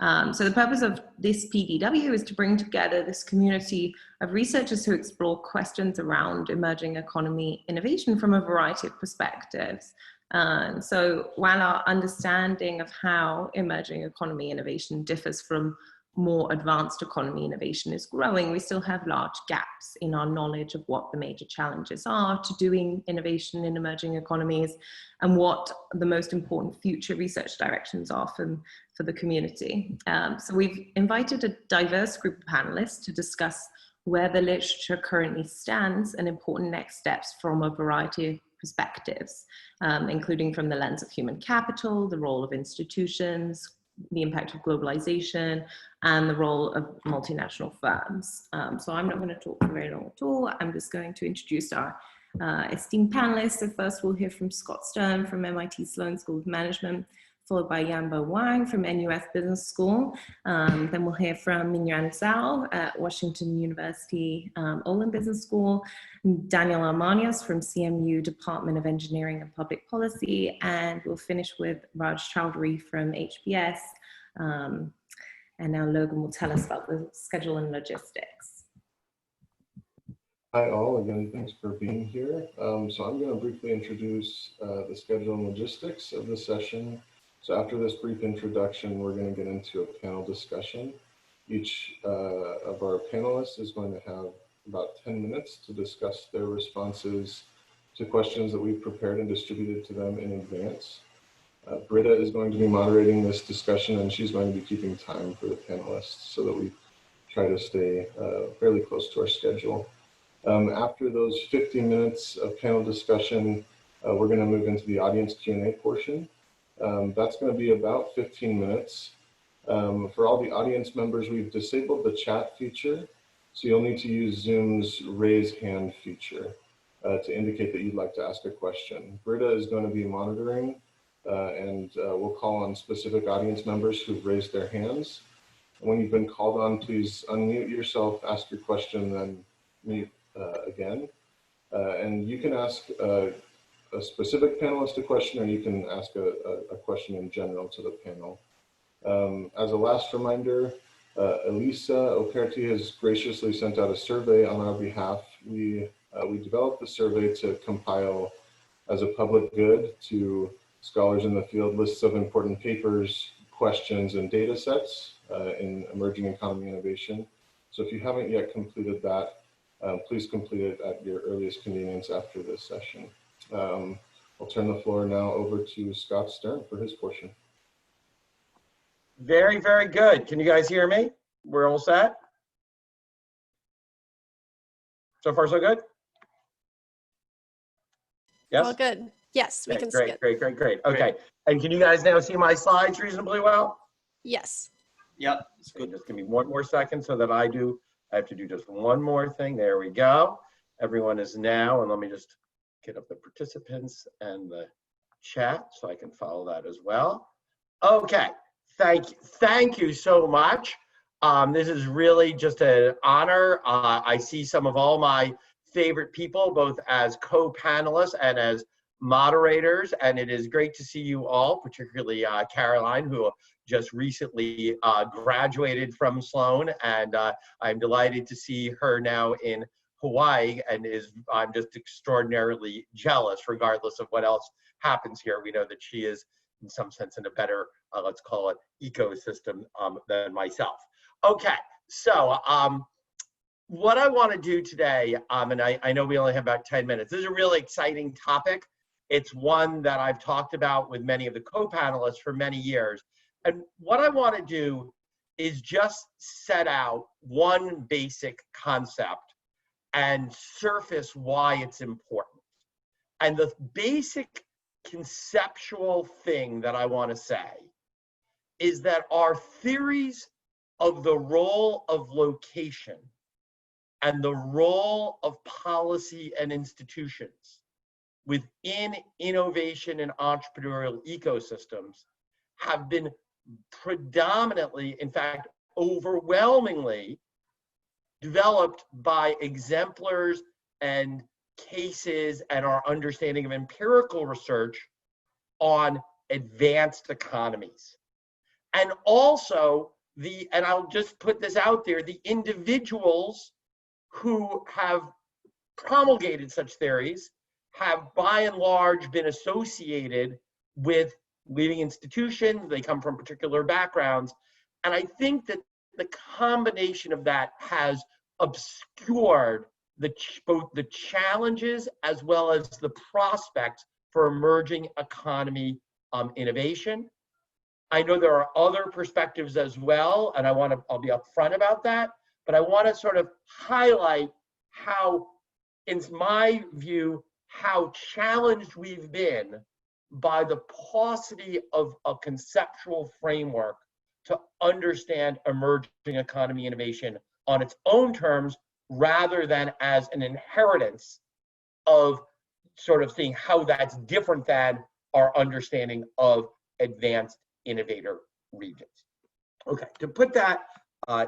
So the purpose of this PDW is to bring together this community of researchers who explore questions around emerging economy innovation from a variety of perspectives. So while our understanding of how emerging economy innovation differs from more advanced economy innovation is growing, we still have large gaps in our knowledge of what the major challenges are to doing innovation in emerging economies and what the most important future research directions are for the community. So we've invited a diverse group of panelists to discuss where the literature currently stands and important next steps from a variety of perspectives, including from the lens of human capital, the role of institutions, the impact of globalization, and the role of multinational firms. So I'm not going to talk for very long at all. I'm just going to introduce our esteemed panelists. So first we'll hear from Scott Stern from MIT Sloan School of Management, followed by Yanbo Wang from NUS Business School. Then we'll hear from Mingyuan Zhao at Washington University Olin Business School, Daniel Armanias from CMU Department of Engineering and Public Policy, and we'll finish with Raj Chowdhury from HBS. And now Logan will tell us about the schedule and logistics. Hi all, again, thanks for being here. So I'm going to briefly introduce the schedule and logistics of the session. So after this brief introduction, we're going to get into a panel discussion. Each of our panelists is going to have about 10 minutes to discuss their responses to questions that we've prepared and distributed to them in advance. Britta is going to be moderating this discussion, and she's going to be keeping time for the panelists so that we try to stay fairly close to our schedule. After those 15 minutes of panel discussion, we're going to move into the audience Q&A portion. That's going to be about 15 minutes. For all the audience members, we've disabled the chat feature, so you'll need to use Zoom's raise hand feature to indicate that you'd like to ask a question. Britta is going to be monitoring, and we'll call on specific audience members who've raised their hands. When you've been called on, please unmute yourself, ask your question, then mute again. And you can ask a specific panelist a question, or you can ask a question in general to the panel. As a last reminder, Elisa Operti has graciously sent out a survey on our behalf. We developed the survey to compile as a public good to scholars in the field lists of important papers, questions, and data sets in emerging economy innovation. So if you haven't yet completed that, please complete it at your earliest convenience after this session. I'll turn the floor now over to Scott Stern for his portion. Very, very good. Can you guys hear me? We're all set? So far, so good? Yes? All good. Yes, we can see it. Great. Okay. And can you guys now see my slides reasonably well? Yes. Yep. It's good. Just give me one more second so that I have to do just one more thing. There we go. Everyone is now, and let me just get up the participants and the chat so I can follow that as well. Okay. Thank you so much. This is really just an honor. I see some of all my favorite people, both as co-panelists and as moderators, and it is great to see you all, particularly Caroline, who just recently graduated from Sloan, and I'm delighted to see her now in Hawaii, and I'm just extraordinarily jealous, regardless of what else happens here. We know that she is, in some sense, in a better, let's call it, ecosystem than myself. Okay, so what I want to do today, and I know we only have about 10 minutes, this is a really exciting topic. It's one that I've talked about with many of the co-panelists for many years. And what I want to do is just set out one basic concept and surface why it's important. And the basic conceptual thing that I want to say is that our theories of the role of location and the role of policy and institutions within innovation and entrepreneurial ecosystems have been predominantly, in fact, overwhelmingly developed by exemplars and cases and our understanding of empirical research on advanced economies. And also and I'll just put this out there, the individuals who have promulgated such theories have by and large been associated with leading institutions. They come from particular backgrounds. And I think that the combination of that has obscured both the challenges as well as the prospects for emerging economy innovation. I know there are other perspectives as well, and I'll be upfront about that, but I want to sort of highlight how, in my view, how challenged we've been by the paucity of a conceptual framework to understand emerging economy innovation on its own terms, rather than as an inheritance of sort of seeing how that's different than our understanding of advanced innovator regions. Okay, to put that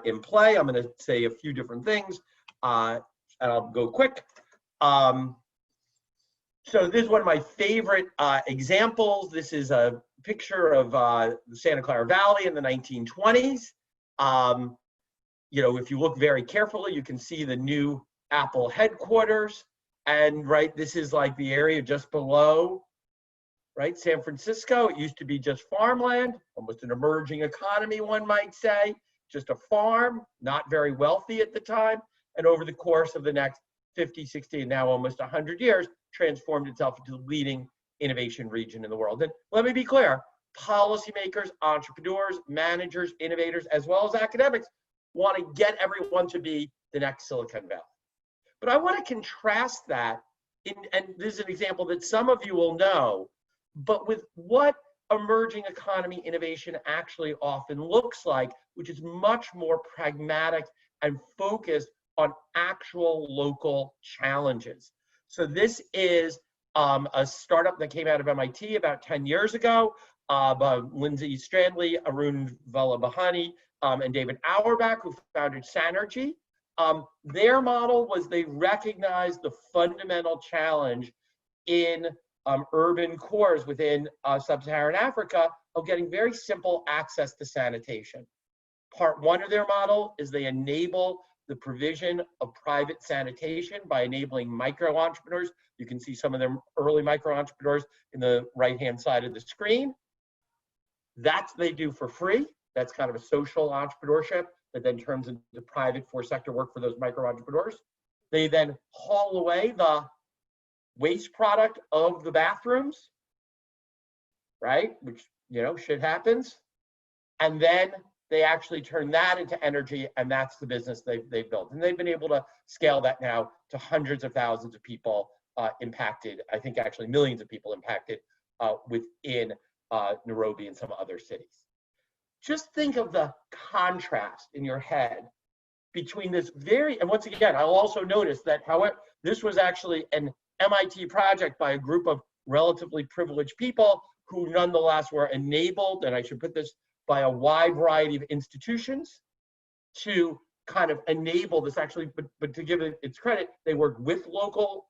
in play, I'm going to say a few different things, and I'll go quick. So this is one of my favorite examples. This is a picture of the Santa Clara Valley in the 1920s. You know, if you look very carefully, you can see the new Apple headquarters. And right, this is like the area just below, right, San Francisco. It used to be just farmland, almost an emerging economy, one might say, just a farm, not very wealthy at the time. And over the course of the next 50, 60, and now almost 100 years, transformed itself into the leading innovation region in the world. And let me be clear, policymakers, entrepreneurs, managers, innovators, as well as academics want to get everyone to be the next Silicon Valley. But I want to contrast that, and this is an example that some of you will know, but with what emerging economy innovation actually often looks like, which is much more pragmatic and focused on actual local challenges. So this is a startup that came out of MIT about 10 years ago by Lindsay Strandley, Arun Vallabhani, and David Auerbach, who founded Sanergy. Their model was they recognized the fundamental challenge in urban cores within sub-Saharan Africa of getting very simple access to sanitation. Part one of their model is they enable the provision of private sanitation by enabling micro-entrepreneurs. You can see some of their early micro-entrepreneurs in the right-hand side of the screen. That's they do for free. That's kind of a social entrepreneurship that then turns into private sector work for those micro-entrepreneurs. They then haul away the waste product of the bathrooms, right? Which, you know, shit happens. And then they actually turn that into energy, and that's the business they've built. And they've been able to scale that now to hundreds of thousands of people impacted, I think actually millions of people impacted within Nairobi and some other cities. Just think of the contrast in your head between this and once again, I'll also notice that however, this was actually an MIT project by a group of relatively privileged people who nonetheless were enabled, and I should put this, by a wide variety of institutions to kind of enable this actually, but to give it its credit, they worked with local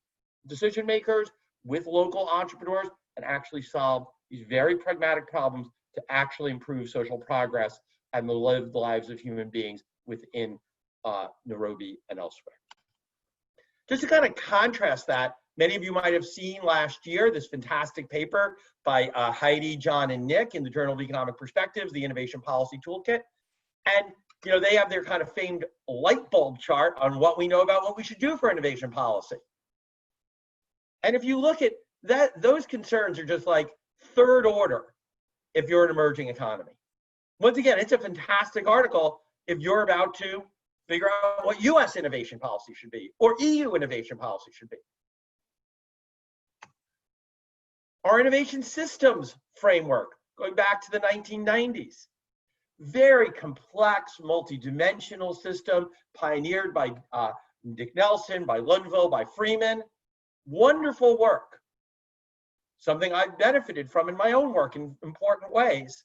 decision makers, with local entrepreneurs, and actually solved these very pragmatic problems to actually improve social progress and the lived lives of human beings within Nairobi and elsewhere. Just to kind of contrast that, many of you might have seen last year this fantastic paper by Heidi, John, and Nick in the Journal of Economic Perspectives, the Innovation Policy Toolkit. And you know, they have their kind of famed light bulb chart on what we know about what we should do for innovation policy. And if you look at that, those concerns are just like third order if you're an emerging economy. Once again, it's a fantastic article if you're about to figure out what US innovation policy should be or EU innovation policy should be. Our innovation systems framework, going back to the 1990s, very complex, multi-dimensional system pioneered by Dick Nelson, by Lundvall, by Freeman. Wonderful work. Something I've benefited from in my own work in important ways.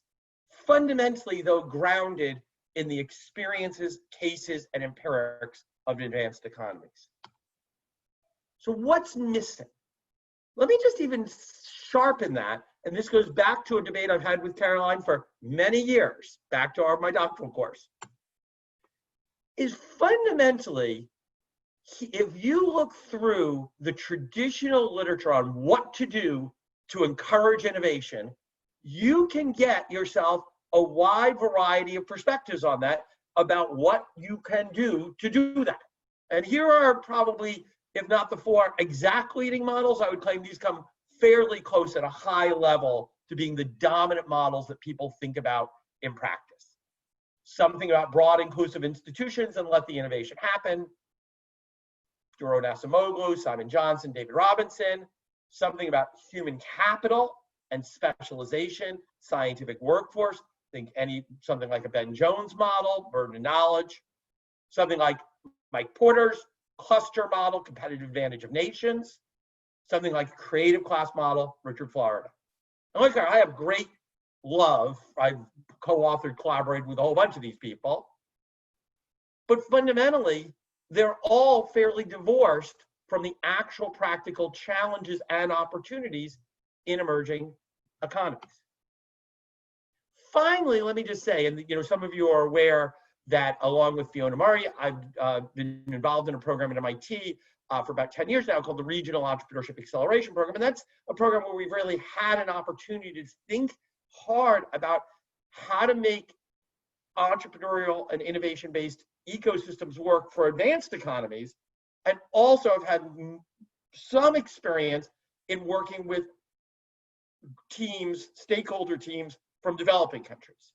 Fundamentally, though, grounded in the experiences, cases, and empirics of advanced economies. So what's missing? Let me just even sharpen that and this goes back to a debate I've had with Caroline for many years, back to my doctoral course, is fundamentally, if you look through the traditional literature on what to do to encourage innovation, you can get yourself a wide variety of perspectives on that about what you can do to do that. And here are probably, if not the 4 exact leading models, I would claim these come fairly close at a high level to being the dominant models that people think about in practice. Something about broad inclusive institutions and let the innovation happen. Duro Nasamoglu, Simon Johnson, David Robinson. Something about human capital and specialization, scientific workforce. Think something like a Ben Jones model, burden of knowledge. Something like Mike Porter's cluster model, competitive advantage of nations. Something like creative class model, Richard Florida. And look, I have great love. I've co-authored, collaborated with a whole bunch of these people. But fundamentally, they're all fairly divorced from the actual practical challenges and opportunities in emerging economies. Finally, let me just say, and some of you are aware that along with Fiona Murray, I've been involved in a program at MIT for about 10 years now called the Regional Entrepreneurship Acceleration Program. And that's a program where we've really had an opportunity to think hard about how to make entrepreneurial and innovation-based ecosystems work for advanced economies, and also have had some experience in working with teams, stakeholder teams from developing countries.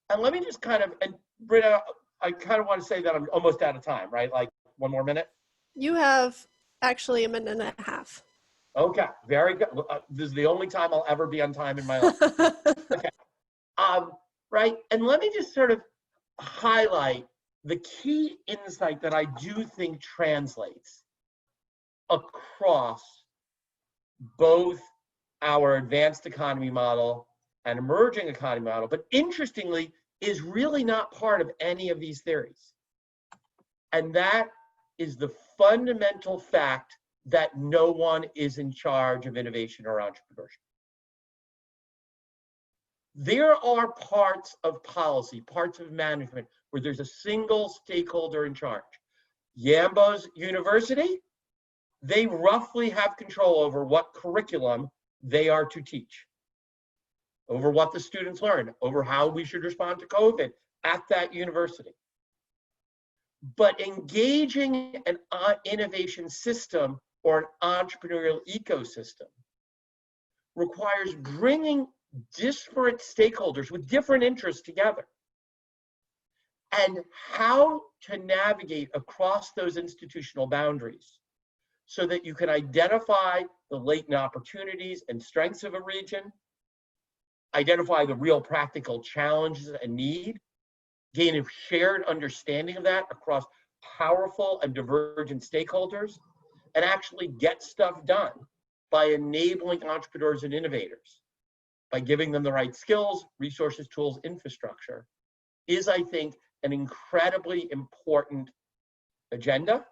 And let me just and Britta, I kind of want to say that I'm almost out of time, right? Like 1 more minute? You have actually 1.5 minutes. Okay, very good. This is the only time I'll ever be on time in my life. Okay, right, and let me just sort of highlight the key insight that I do think translates across both our advanced economy model and emerging economy model, but interestingly, is really not part of any of these theories. And that is the fundamental fact that no one is in charge of innovation or entrepreneurship. There are parts of policy, parts of management, where there's a single stakeholder in charge. Yambo's University, they roughly have control over what curriculum they are to teach, over what the students learn, over how we should respond to COVID at that university. But engaging an innovation system or an entrepreneurial ecosystem requires bringing disparate stakeholders with different interests together, and how to navigate across those institutional boundaries so that you can identify the latent opportunities and strengths of a region, identify the real practical challenges and need, gain a shared understanding of that across powerful and divergent stakeholders, and actually get stuff done by enabling entrepreneurs and innovators, by giving them the right skills, resources, tools, infrastructure, is, I think, an incredibly important agenda,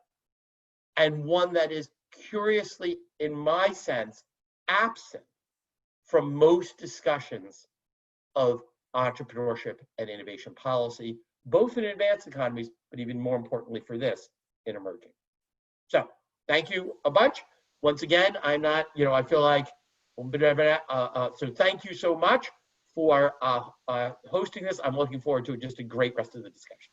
and one that is curiously, in my sense, absent from most discussions of entrepreneurship and innovation policy, both in advanced economies, but even more importantly for this, in emerging. So thank you a bunch. Once again, I'm not, I feel like, so thank you so much for hosting this. I'm looking forward to just a great rest of the discussion.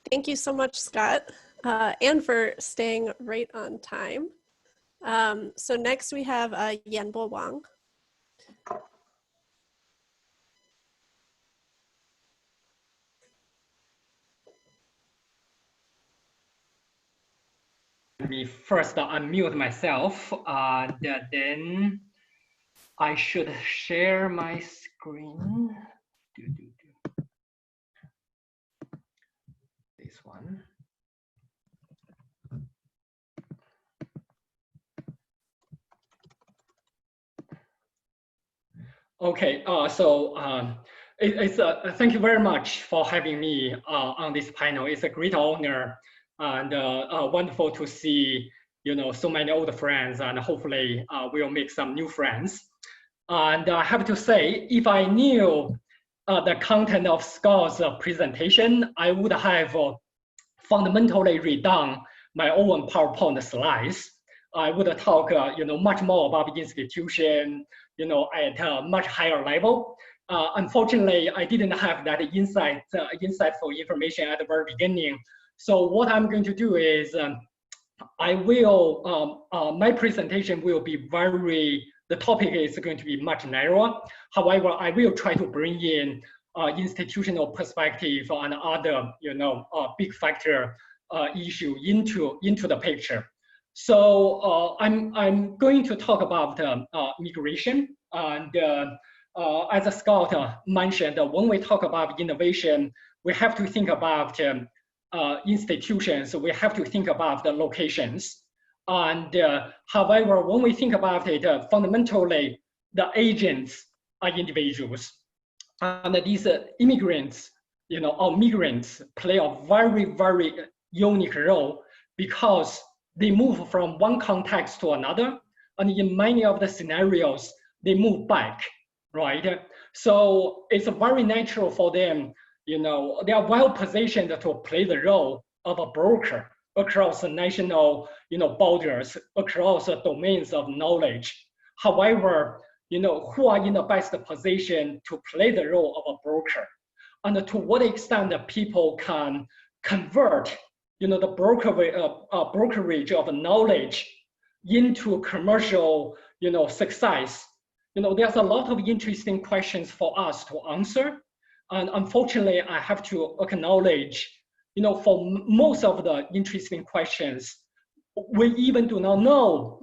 Thank you so much, Scott, and for staying right on time. So next we have Yanbo Wang. Let me first unmute myself, and then I should share my screen. This one. Okay, thank you very much for having me on this panel. It's a great honor and wonderful to see so many old friends, and hopefully we'll make some new friends. And I have to say, if I knew the content of Scott's presentation, I would have fundamentally redone my own PowerPoint slides. I would talk, much more about the institution, at a much higher level. Unfortunately, I didn't have that insightful information at the very beginning. So what I'm going to do is, I will, my presentation will be the topic is going to be much narrower. However, I will try to bring in institutional perspective and other, big factor issue into the picture. So I'm going to talk about migration. And as Scott mentioned, when we talk about innovation, we have to think about institutions. We have to think about the locations. And however, when we think about it, fundamentally, the agents are individuals. And these immigrants, or migrants play a very, very unique role because they move from one context to another. And in many of the scenarios, they move back, right? So it's very natural for them, they are well positioned to play the role of a broker across national, borders, across domains of knowledge. However, who are in the best position to play the role of a broker? And to what extent people can convert, the brokerage of knowledge into commercial, success. There's a lot of interesting questions for us to answer. And unfortunately, I have to acknowledge, for most of the interesting questions, we even do not know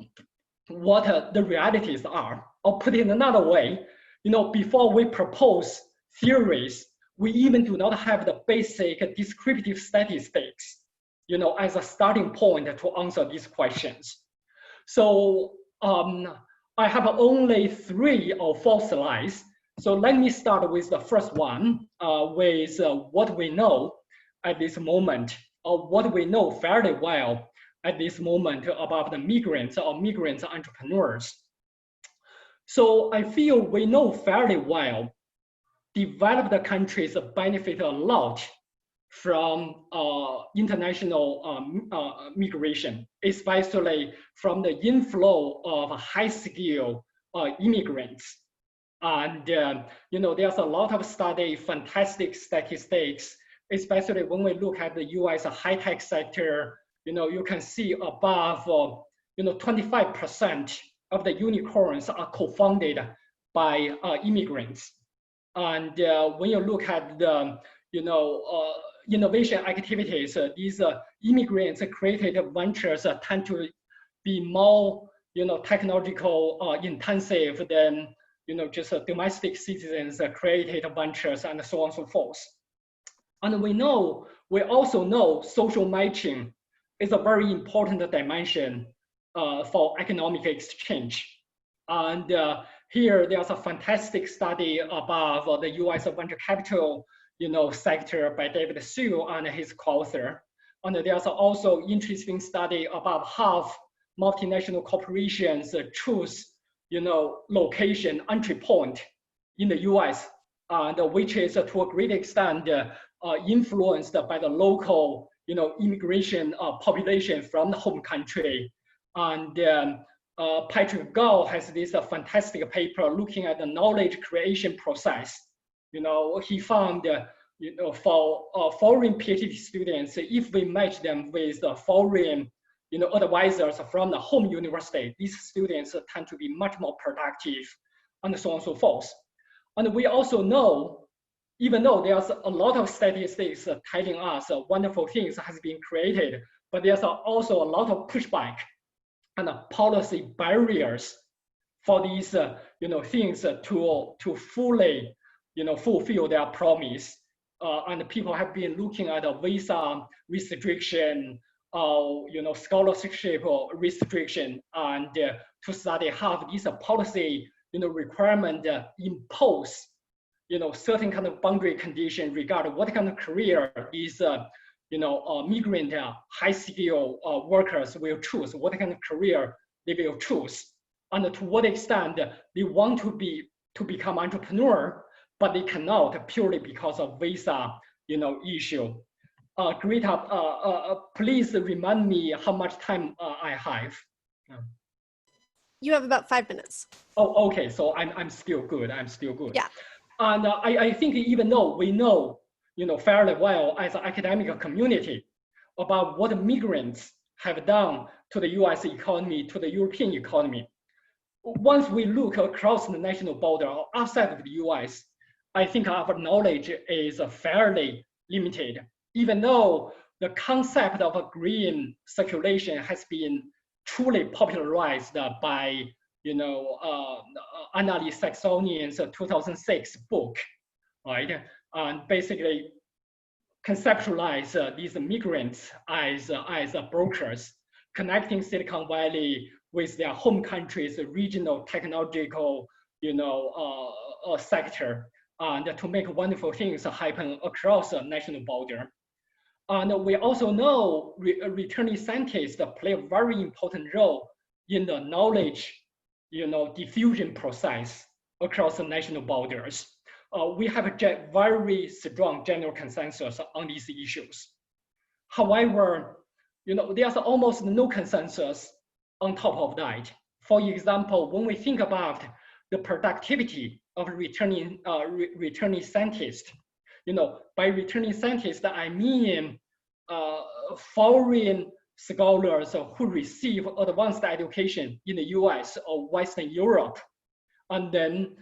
what the realities are. Or put it another way, before we propose theories, we even do not have the basic descriptive statistics, as a starting point to answer these questions. So I have only 3 or 4 slides. So let me start with the first one, with what we know at this moment, or what we know fairly well at this moment about the migrants or migrant entrepreneurs. So I feel we know fairly well developed countries benefit a lot from international migration, especially from the inflow of high-skilled immigrants. And there's a lot of fantastic statistics, especially when we look at the US high-tech sector. You can see above 25% of the unicorns are co-founded by immigrants. And when you look at the innovation activities, these immigrants created ventures tend to be more technological intensive than just domestic citizens created ventures and so on and so forth. And we also know social matching is a very important dimension for economic exchange. And here there's a fantastic study about the US venture capital sector by David Sue and his co-author. And there's also interesting study about how multinational corporations choose location, entry point in the US, and which is to a great extent influenced by the local immigration population from the home country. And Patrick Gao has this fantastic paper looking at the knowledge creation process. He found for foreign PhD students, if we match them with the foreign advisors from the home university, these students tend to be much more productive, and so on and so forth. And we also know, even though there's a lot of statistics telling us wonderful things has been created, but there's also a lot of pushback and policy barriers for these things to fully fulfill their promise. And people have been looking at a visa restriction, scholarship restriction, and to study how this policy requirement impose certain kind of boundary condition regarding what kind of career these migrant high skill workers will choose, what kind of career they will choose. and to what extent they want to become entrepreneur, but they cannot purely because of visa, issue. Greta, please remind me how much time I have. You have about 5 minutes. Oh, okay. So I'm still good. I'm still good. Yeah. And I think even though we know, fairly well as an academic community about what migrants have done to the US economy, to the European economy, once we look across the national border or outside of the US, I think our knowledge is fairly limited, even though the concept of a green circulation has been truly popularized by, Annalise Saxonian's 2006 book, right? And basically conceptualize these migrants as brokers, connecting Silicon Valley with their home country's regional technological, sector, and to make wonderful things happen across a national border. And we also know returning scientists play a very important role in the knowledge, diffusion process across the national borders. We have a very strong general consensus on these issues. However, there's almost no consensus on top of that. For example, when we think about the productivity of returning scientists, by returning scientists, I mean foreign scholars who receive advanced education in the US or Western Europe. And then,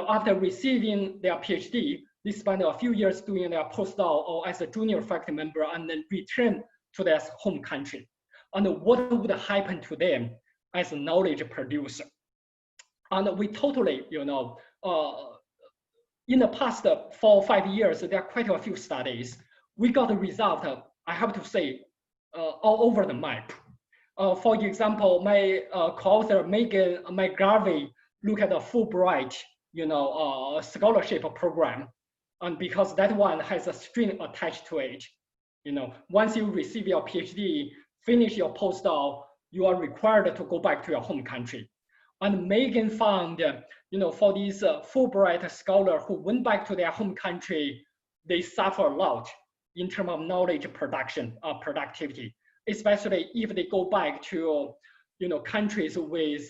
after receiving their PhD, they spend a few years doing their postdoc or as a junior faculty member and then return to their home country. And what would happen to them as a knowledge producer? And we totally, in the past 4 or 5 years, there are quite a few studies. We got the result, I have to say, all over the map. For example, my co-author Megan McGarvey looked at the Fulbright, scholarship program, and because that one has a string attached to it. Once you receive your PhD, finish your postdoc, you are required to go back to your home country. And Megan found, for these Fulbright scholars who went back to their home country, they suffer a lot in terms of knowledge production, productivity, especially if they go back to, countries with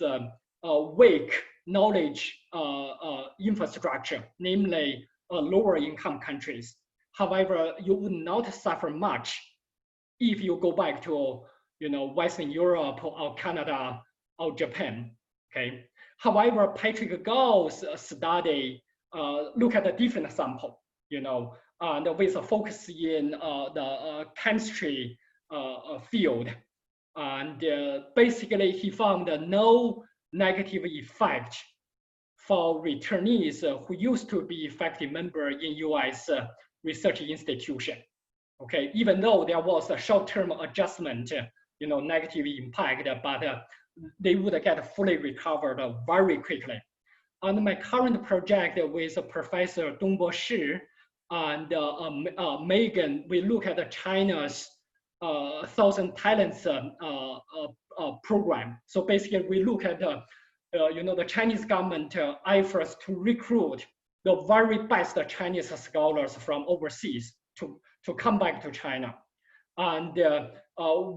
weak knowledge infrastructure, namely lower income countries. However, you would not suffer much if you go back to, Western Europe or Canada or Japan. Okay. However, Patrick Gall's study look at a different sample, and with a focus in the chemistry field. And basically, he found no negative effect for returnees who used to be faculty member in US research institution. Okay, even though there was a short-term adjustment, negative impact, but they would get fully recovered very quickly. On my current project with Professor Dongbo Shi and Megan, we look at China's 1,000 Talents program. So basically, we look at the Chinese government efforts to recruit the very best Chinese scholars from overseas to come back to China. And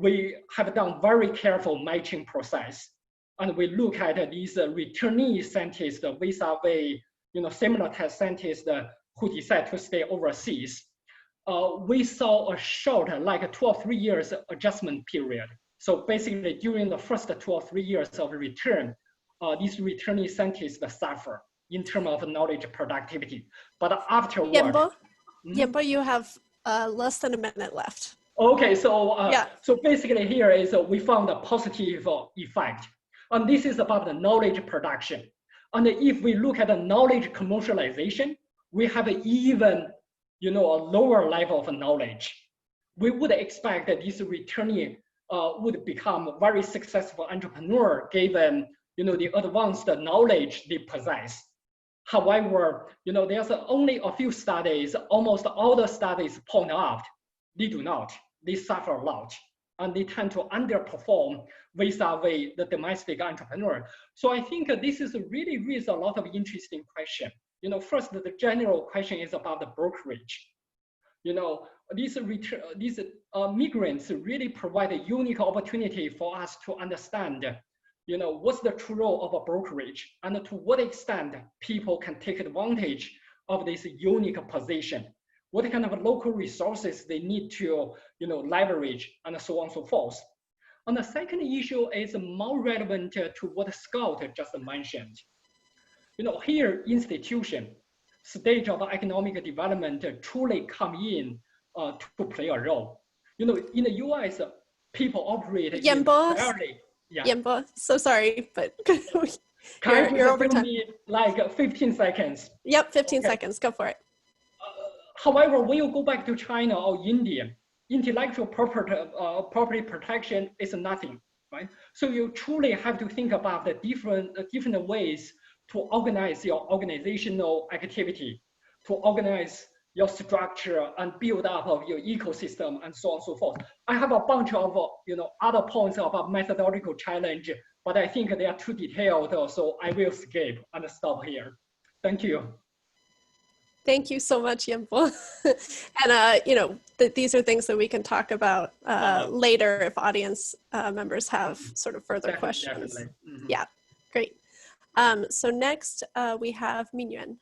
we have done very careful matching process. And we look at these returnee scientists vis-a-vis, similar test scientists who decide to stay overseas. We saw a short, like 2 or 3 years adjustment period. So basically, during the first 2 or 3 years of return, these returnee scientists suffer in terms of knowledge productivity. But afterward, Yenbo, you have less than a minute left. Okay, so so basically here is we found a positive effect, and this is about the knowledge production. And if we look at the knowledge commercialization, we have even a lower level of knowledge. We would expect that this returnee would become a very successful entrepreneur given the advanced knowledge they possess. However, there's only a few studies. Almost all the studies point out they do not. They suffer a lot. and they tend to underperform vis-a-vis the domestic entrepreneur. So I think this is really raises a lot of interesting questions. First, the general question is about the brokerage. These migrants really provide a unique opportunity for us to understand, what's the true role of a brokerage and to what extent people can take advantage of this unique position. What kind of local resources they need to, leverage and so on and so forth. And the second issue is more relevant to what Scott just mentioned. Here institution, stage of economic development truly come in to play a role. In the US, people operate fairly. Yeah. Yenbo, so sorry, but You're over time. Me like 15 seconds. Yep, 15 seconds, go for it. However, when you go back to China or India, intellectual property protection is nothing, right? So you truly have to think about the different ways to organize your organizational activity, to organize your structure and build up of your ecosystem and so on and so forth. I have a bunch of other points about methodological challenge, but I think they are too detailed, so I will skip and stop here. Thank you. Thank you so much, Yenbo. And these are things that we can talk about later if audience members have sort of further questions. Mm-hmm. Yeah, great. So next we have Mingyuan.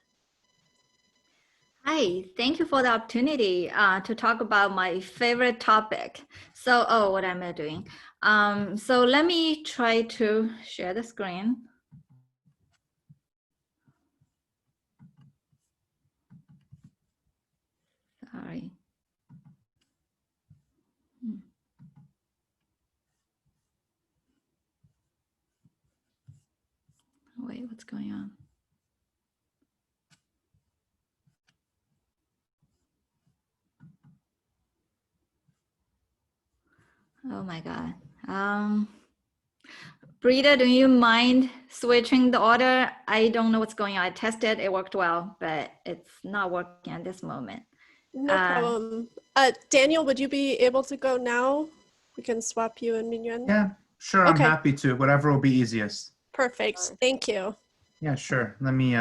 Hi, thank you for the opportunity to talk about my favorite topic. So, what am I doing? So let me try to share the screen. Sorry. Wait, what's going on? Oh my God. Brita, do you mind switching the order? I don't know what's going on. I tested, it worked well, but it's not working at this moment. No problem. Daniel, would you be able to go now? We can swap you and Mingyuan. Yeah, sure. Okay. I'm happy to. Whatever will be easiest. Perfect. Thank you. Yeah, sure. Let me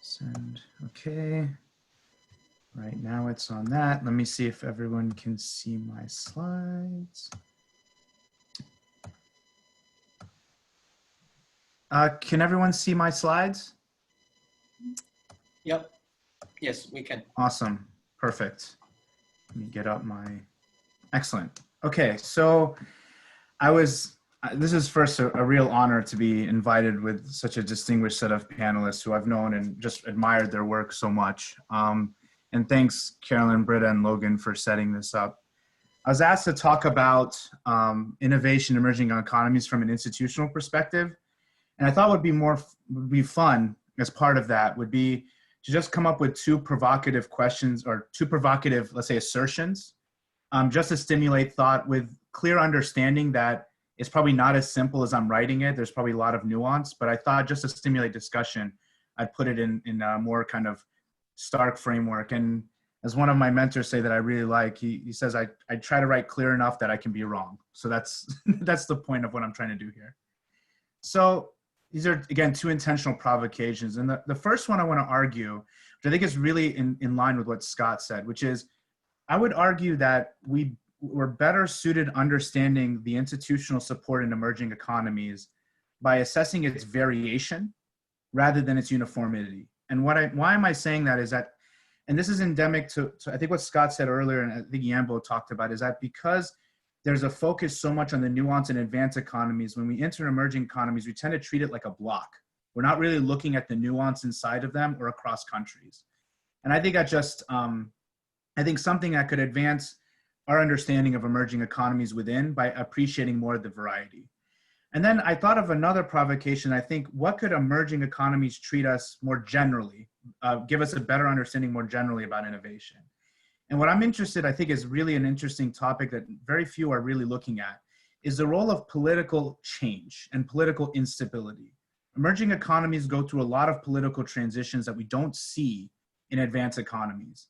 send. Okay. Right now it's on that. Let me see if everyone can see my slides. Can everyone see my slides? Yep. Yes, we can. Awesome. Perfect. Let me get up my, excellent. Okay, so this is first a real honor to be invited with such a distinguished set of panelists who I've known and just admired their work so much. And thanks, Carolyn, Britta, and Logan for setting this up. I was asked to talk about innovation emerging economies from an institutional perspective. And I thought would be fun as part of that would be to just come up with two provocative questions or two provocative, let's say, assertions, just to stimulate thought with clear understanding that it's probably not as simple as I'm writing it. There's probably a lot of nuance, but I thought just to stimulate discussion, I'd put it in a more kind of stark framework. And as one of my mentors say that I really like, he says, I try to write clear enough that I can be wrong. So that's the point of what I'm trying to do here. So these are, again, two intentional provocations. And the first one I want to argue, which I think is really in line with what Scott said, which is, I would argue that we're better suited understanding the institutional support in emerging economies by assessing its variation rather than its uniformity. And why am I saying that is that, and this is endemic to I think what Scott said earlier, and I think Yenbo talked about, is that because there's a focus so much on the nuance in advanced economies, when we enter emerging economies, we tend to treat it like a block. We're not really looking at the nuance inside of them or across countries. And I think that just, I think something that could advance our understanding of emerging economies within by appreciating more of the variety. And then I thought of another provocation. I think, what could emerging economies treat us more generally, give us a better understanding more generally about innovation? And what I'm interested, I think, is really an interesting topic that very few are really looking at, is the role of political change and political instability. Emerging economies go through a lot of political transitions that we don't see in advanced economies.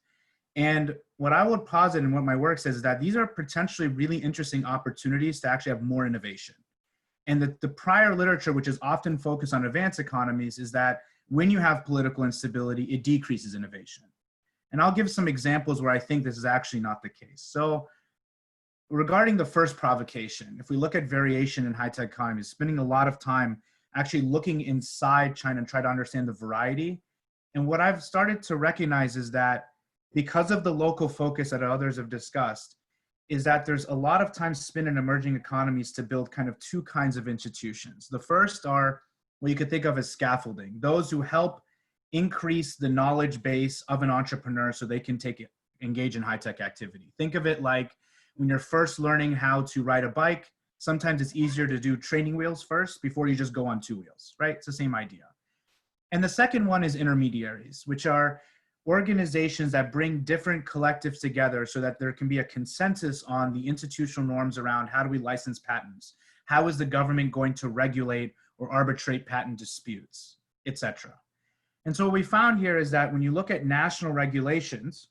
And what I would posit and what my work says is that these are potentially really interesting opportunities to actually have more innovation. And the prior literature, which is often focused on advanced economies, is that when you have political instability, it decreases innovation. And I'll give some examples where I think this is actually not the case. So regarding the first provocation, if we look at variation in high-tech economies, spending a lot of time actually looking inside China and try to understand the variety. And what I've started to recognize is that because of the local focus that others have discussed, is that there's a lot of time spent in emerging economies to build kind of two kinds of institutions. The first are what you could think of as scaffolding, those who help increase the knowledge base of an entrepreneur so they can engage in high-tech activity. Think of it like when you're first learning how to ride a bike, sometimes it's easier to do training wheels first before you just go on two wheels, right? It's the same idea. And the second one is intermediaries, which are organizations that bring different collectives together so that there can be a consensus on the institutional norms around how do we license patents, how is the government going to regulate or arbitrate patent disputes, etc. And so what we found here is that when you look at national regulations,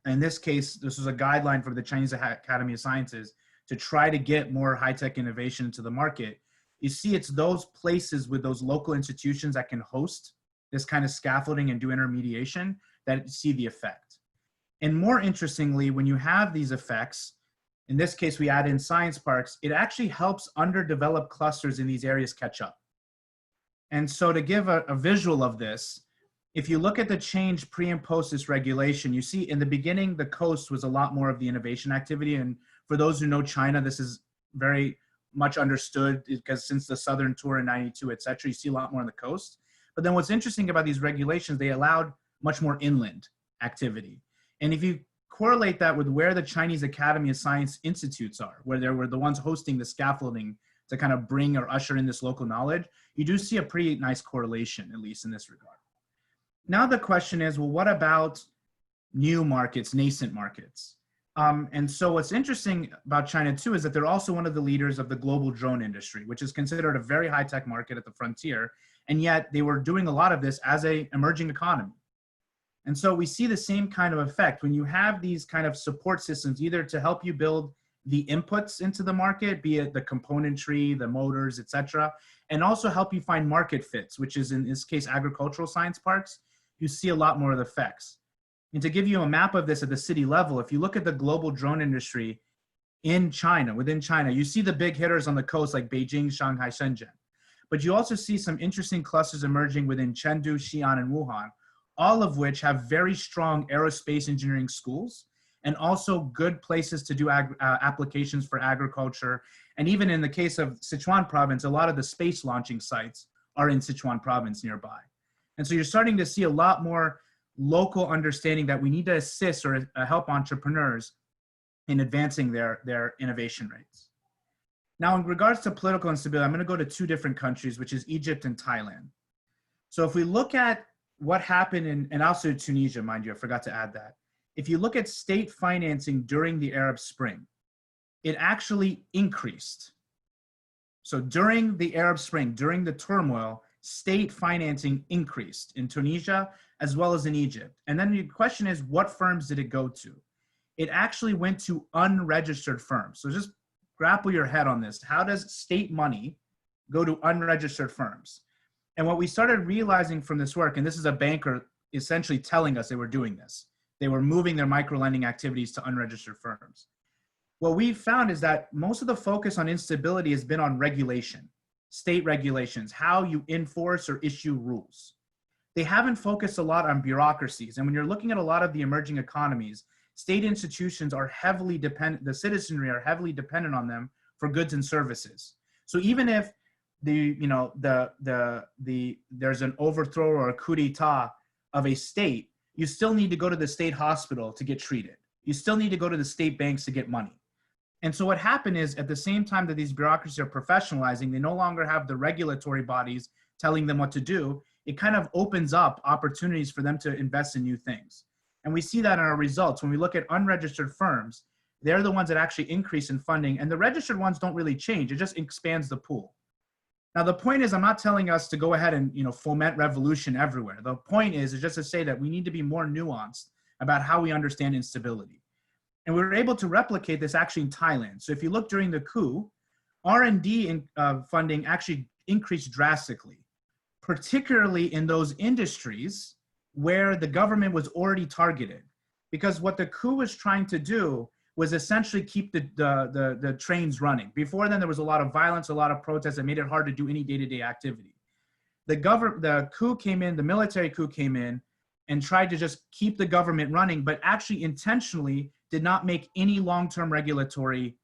in this case, this was a guideline for the Chinese Academy of Sciences to try to get more high-tech innovation into the market, you see it's those places with those local institutions that can host this kind of scaffolding and do intermediation that see the effect. And more interestingly, when you have these effects, in this case, we add in science parks, it actually helps underdeveloped clusters in these areas catch up. And so to give a visual of this, if you look at the change pre and post this regulation, you see in the beginning, the coast was a lot more of the innovation activity. And for those who know China, this is very much understood because since the Southern Tour in '92, et cetera, you see a lot more on the coast. But then what's interesting about these regulations, they allowed much more inland activity. And if you correlate that with where the Chinese Academy of Science institutes are, where they were the ones hosting the scaffolding to kind of bring or usher in this local knowledge, you do see a pretty nice correlation, at least in this regard. Now the question is, well, what about new markets, nascent markets? And so what's interesting about China too is that they're also one of the leaders of the global drone industry, which is considered a very high-tech market at the frontier. And yet they were doing a lot of this as an emerging economy. And so we see the same kind of effect when you have these kind of support systems, either to help you build the inputs into the market, be it the componentry, the motors, et cetera, and also help you find market fits, which is in this case, agricultural science parks, you see a lot more of the effects. And to give you a map of this at the city level, if you look at the global drone industry in China, within China, you see the big hitters on the coast like Beijing, Shanghai, Shenzhen. But you also see some interesting clusters emerging within Chengdu, Xi'an, and Wuhan, all of which have very strong aerospace engineering schools and also good places to do applications for agriculture. And even in the case of Sichuan province, a lot of the space launching sites are in Sichuan province nearby. And so you're starting to see a lot more local understanding that we need to assist or help entrepreneurs in advancing their innovation rates. Now, in regards to political instability, I'm going to go to two different countries, which is Egypt and Thailand. So if we look at what happened and also Tunisia, mind you, I forgot to add that. If you look at state financing during the Arab Spring, it actually increased. So during the Arab Spring, during the turmoil, state financing increased in Tunisia as well as in Egypt. And then the question is, what firms did it go to? It actually went to unregistered firms. So just grapple your head on this. How does state money go to unregistered firms? And what we started realizing from this work, and this is a banker essentially telling us they were doing this. They were moving their micro-lending activities to unregistered firms. What we found is that most of the focus on instability has been on regulation, state regulations, how you enforce or issue rules. They haven't focused a lot on bureaucracies. And when you're looking at a lot of the emerging economies, state institutions are heavily dependent, the citizenry are heavily dependent on them for goods and services. So even if there's an overthrow or a coup d'etat of a state, you still need to go to the state hospital to get treated. You still need to go to the state banks to get money. And so what happened is at the same time that these bureaucracies are professionalizing, they no longer have the regulatory bodies telling them what to do. It kind of opens up opportunities for them to invest in new things. And we see that in our results. When we look at unregistered firms, they're the ones that actually increase in funding, and the registered ones don't really change. It just expands the pool. Now, the point is, I'm not telling us to go ahead and foment revolution everywhere. The point is just to say that we need to be more nuanced about how we understand instability. And we were able to replicate this actually in Thailand. So if you look during the coup, R&D funding actually increased drastically, particularly in those industries where the government was already targeted. Because what the coup was trying to do was essentially keep the trains running. Before then, there was a lot of violence, a lot of protests that made it hard to do any day-to-day activity. The coup came in, the military coup came in and tried to just keep the government running, but actually intentionally did not make any long-term regulatory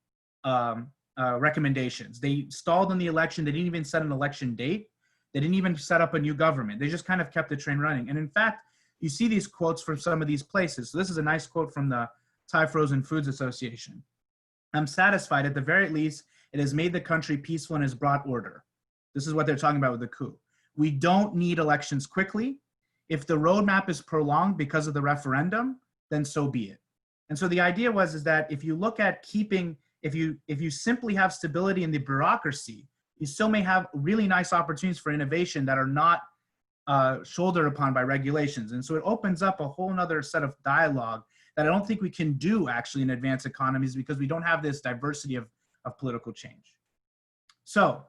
recommendations. They stalled on the election. They didn't even set an election date. They didn't even set up a new government. They just kind of kept the train running. And in fact, you see these quotes from some of these places. So this is a nice quote from the Thai Frozen Foods Association. "I'm satisfied, at the very least, it has made the country peaceful and has brought order." This is what they're talking about with the coup. "We don't need elections quickly. If the roadmap is prolonged because of the referendum, then so be it." And so the idea is that if you look at keeping, if you simply have stability in the bureaucracy, you still may have really nice opportunities for innovation that are not shouldered upon by regulations. And so it opens up a whole nother set of dialogue that I don't think we can do actually in advanced economies because we don't have this diversity of political change. So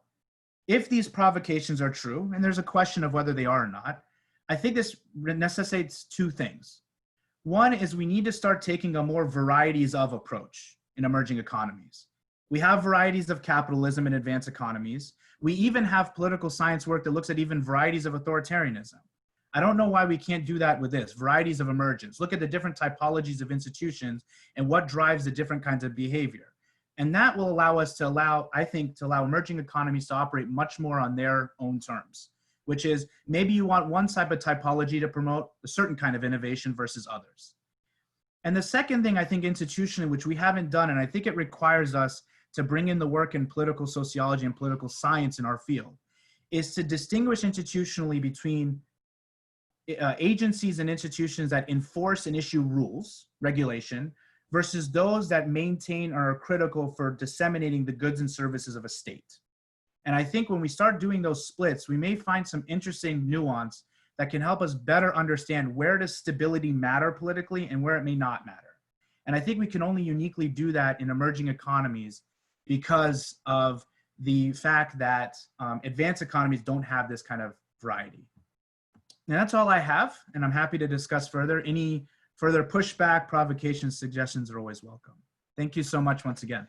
if these provocations are true, and there's a question of whether they are or not, I think this necessitates two things. One is we need to start taking a more varieties of approach in emerging economies. We have varieties of capitalism in advanced economies. We even have political science work that looks at even varieties of authoritarianism. I don't know why we can't do that with this, varieties of emergence. Look at the different typologies of institutions and what drives the different kinds of behavior. And that will allow us to allow emerging economies to operate much more on their own terms, which is maybe you want one type of typology to promote a certain kind of innovation versus others. And the second thing I think institutionally, which we haven't done, and I think it requires us to bring in the work in political sociology and political science in our field, is to distinguish institutionally between agencies and institutions that enforce and issue rules, regulation, versus those that maintain or are critical for disseminating the goods and services of a state. And I think when we start doing those splits, we may find some interesting nuance that can help us better understand where does stability matter politically and where it may not matter. And I think we can only uniquely do that in emerging economies because of the fact that advanced economies don't have this kind of variety. And that's all I have, and I'm happy to discuss further. Any further pushback, provocations, suggestions are always welcome. Thank you so much once again.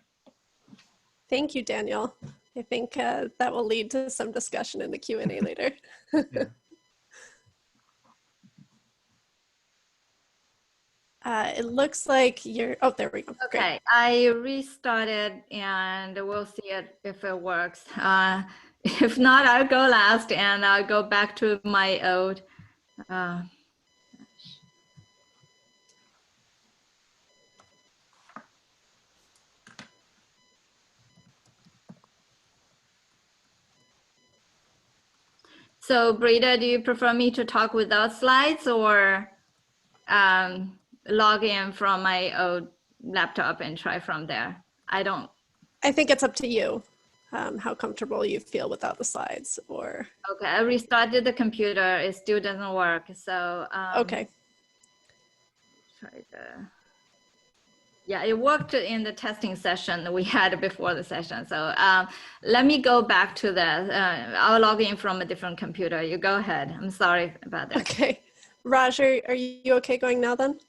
Thank you, Daniel. I think that will lead to some discussion in the Q&A later. Yeah. It looks like you're, oh, there we go. Okay, Great. I restarted if it works. If not, I'll go last and I'll go back to my old. So Brita, do you prefer me to talk without slides or log in from my old laptop and try from there? I think it's up to you how comfortable you feel without the slides or. Okay, I restarted the computer. It still doesn't work. So Okay. Yeah, it worked in the testing session that we had before the session. So let me go back to that. I'll log in from a different computer. You go ahead. I'm sorry about that. Okay. Raj, are you okay going now then?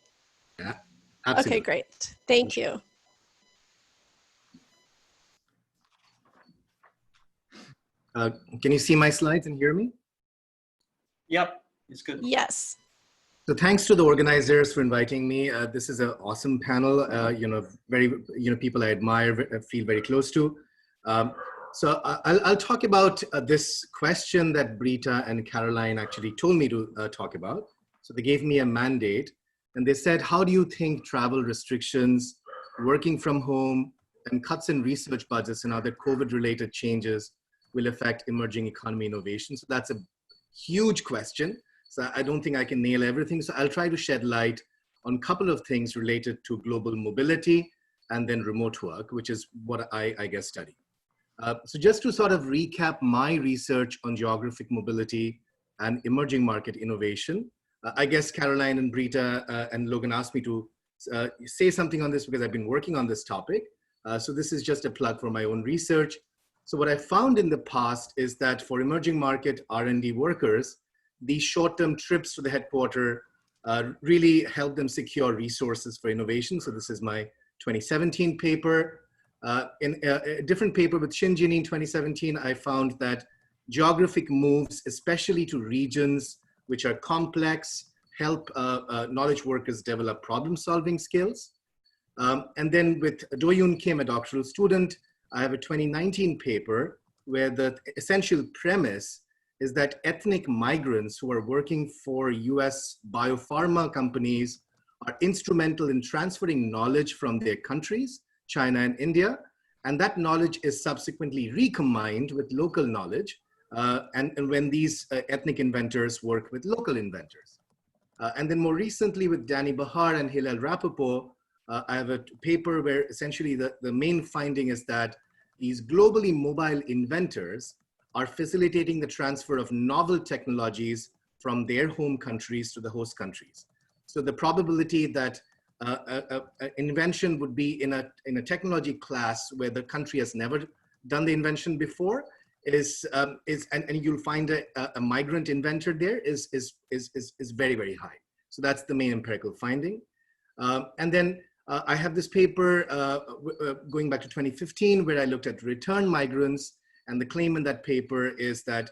Yeah, absolutely. Okay, great. Thank you. Can you see my slides and hear me? Yep, it's good. Yes. So thanks to the organizers for inviting me. This is an awesome panel. People I admire, feel very close to. So I'll talk about this question that Brita and Caroline actually told me to talk about. So they gave me a mandate and they said, how do you think travel restrictions, working from home, and cuts in research budgets and other COVID-related changes will affect emerging economy innovation? So that's a huge question. So I don't think I can nail everything. So I'll try to shed light on a couple of things related to global mobility and then remote work, which is what I guess study. So just to sort of recap my research on geographic mobility and emerging market innovation, I guess Caroline and Brita and Logan asked me to say something on this because I've been working on this topic. So this is just a plug for my own research. So what I found in the past is that for emerging market R&D workers, these short-term trips to the headquarters really help them secure resources for innovation. So this is my 2017 paper. In a different paper with Shinjin in 2017, I found that geographic moves, especially to regions which are complex, help knowledge workers develop problem-solving skills. And then with Do-Yoon Kim, a doctoral student, I have a 2019 paper where the essential premise is that ethnic migrants who are working for US biopharma companies are instrumental in transferring knowledge from their countries, China and India, and that knowledge is subsequently recombined with local knowledge, and when these ethnic inventors work with local inventors. And then more recently with Danny Bahar and Hillel Rapoport, I have a paper where essentially the main finding is that these globally mobile inventors are facilitating the transfer of novel technologies from their home countries to the host countries. So the probability that an invention would be in a technology class where the country has never done the invention before and you'll find a migrant inventor there is very, very high. So that's the main empirical finding. And then I have this paper going back to 2015 where I looked at return migrants, and the claim in that paper is that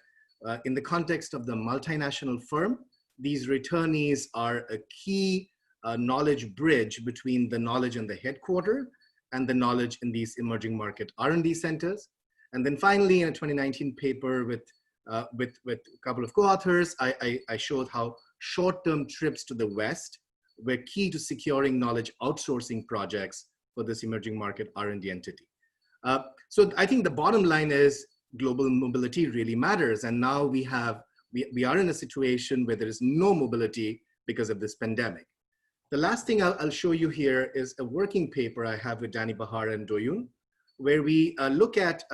in the context of the multinational firm, these returnees are a key knowledge bridge between the knowledge in the headquarters and the knowledge in these emerging market R&D centers. And then finally, in a 2019 paper with a couple of co-authors, I showed how short-term trips to the West were key to securing knowledge outsourcing projects for this emerging market R&D entity. So I think the bottom line is global mobility really matters. And now we are in a situation where there is no mobility because of this pandemic. The last thing I'll show you here is a working paper I have with Danny Bahar and Do-Yoon, where we look at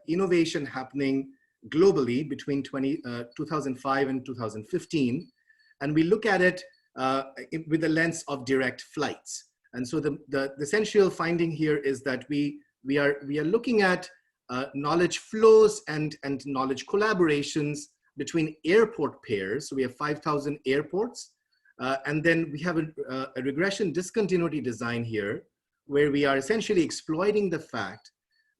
innovation happening globally between 2005 and 2015. And we look at it with the lens of direct flights. And so the essential finding here is that we are looking at knowledge flows and knowledge collaborations between airport pairs. So we have 5,000 airports. And then we have a regression discontinuity design here, where we are essentially exploiting the fact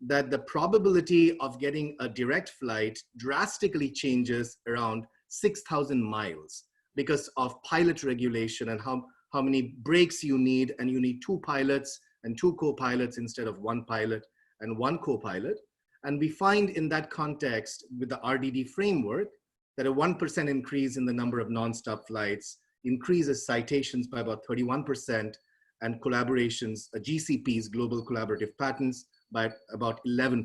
that the probability of getting a direct flight drastically changes around 6,000 miles because of pilot regulation and how many breaks you need, and you need 2 pilots and 2 co-pilots instead of 1 pilot and 1 co-pilot. And we find in that context with the RDD framework that a 1% increase in the number of nonstop flights increases citations by about 31% and collaborations, GCPs, global collaborative patents, by about 11%.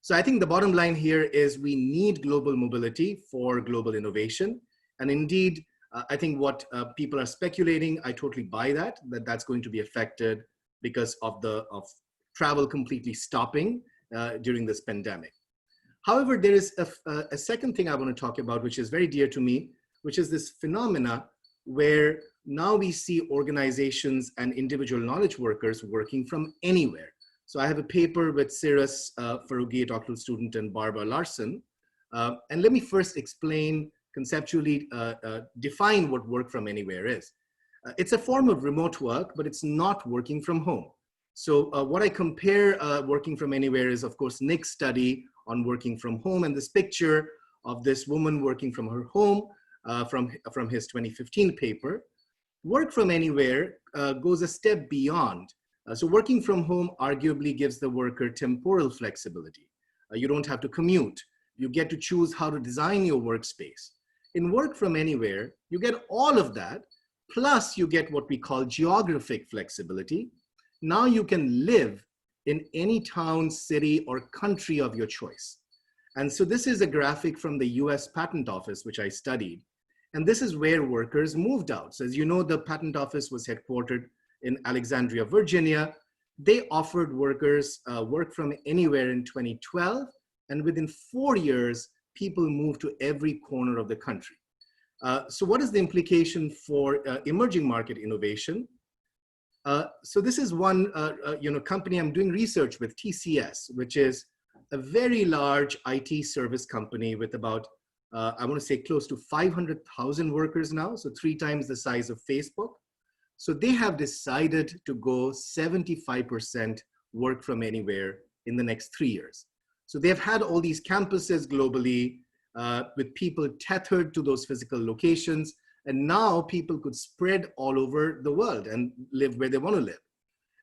So I think the bottom line here is we need global mobility for global innovation. And indeed, I think what people are speculating, I totally buy that's going to be affected because of travel completely stopping during this pandemic. However, there is a second thing I want to talk about, which is very dear to me, which is this phenomena where now we see organizations and individual knowledge workers working from anywhere. So I have a paper with Cyrus Farougi, a doctoral student, and Barbara Larson. And let me first explain, conceptually define what work from anywhere is. It's a form of remote work, but it's not working from home. So what I compare working from anywhere is, of course, Nick's study on working from home, and this picture of this woman working from her home from his 2015 paper. Work from anywhere goes a step beyond. So working from home arguably gives the worker temporal flexibility. You don't have to commute. You get to choose how to design your workspace. In work from anywhere, you get all of that, plus you get what we call geographic flexibility. Now you can live in any town, city, or country of your choice. And so this is a graphic from the US Patent Office, which I studied. And this is where workers moved out. So as you know, the Patent Office was headquartered in Alexandria, Virginia. They offered workers work from anywhere in 2012. And within 4 years, people moved to every corner of the country. So what is the implication for emerging market innovation? So this is one company I'm doing research with, TCS, which is a very large IT service company with about, I want to say close to 500,000 workers now, so 3 times the size of Facebook. So they have decided to go 75% work from anywhere in the next 3 years. So they've had all these campuses globally with people tethered to those physical locations. And now people could spread all over the world and live where they want to live.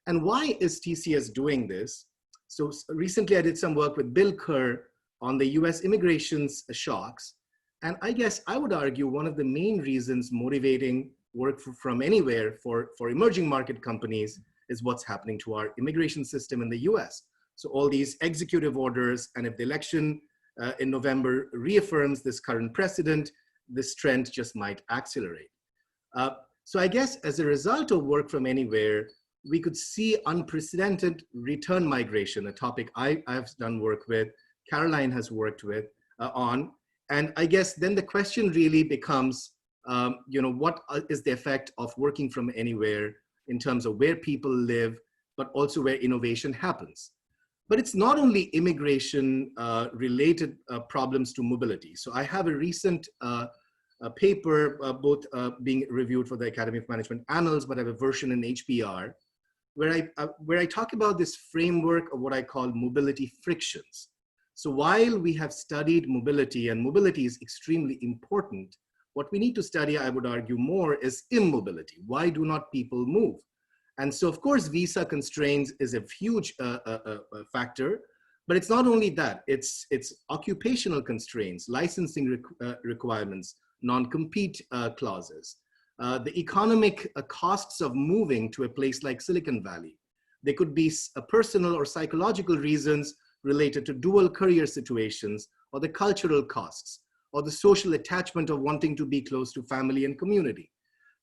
And why is TCS doing this? So recently I did some work with Bill Kerr on the US immigration shocks. And I guess I would argue one of the main reasons motivating work from anywhere for emerging market companies is what's happening to our immigration system in the US. So all these executive orders, and if the election in November reaffirms this current precedent, this trend just might accelerate. So I guess as a result of work from anywhere, we could see unprecedented return migration, a topic I've done work with, Caroline has worked with on. And I guess then the question really becomes, what is the effect of working from anywhere in terms of where people live, but also where innovation happens. But it's not only immigration related problems to mobility. So I have a recent paper, both being reviewed for the Academy of Management Annals, but I have a version in HBR, where I talk about this framework of what I call mobility frictions. So while we have studied mobility, and mobility is extremely important, what we need to study, I would argue more, is immobility. Why do not people move? And so, of course, visa constraints is a huge factor, but it's not only that, it's occupational constraints, licensing requirements, non-compete clauses, the economic costs of moving to a place like Silicon Valley. There could be personal or psychological reasons related to dual career situations, or the cultural costs, or the social attachment of wanting to be close to family and community.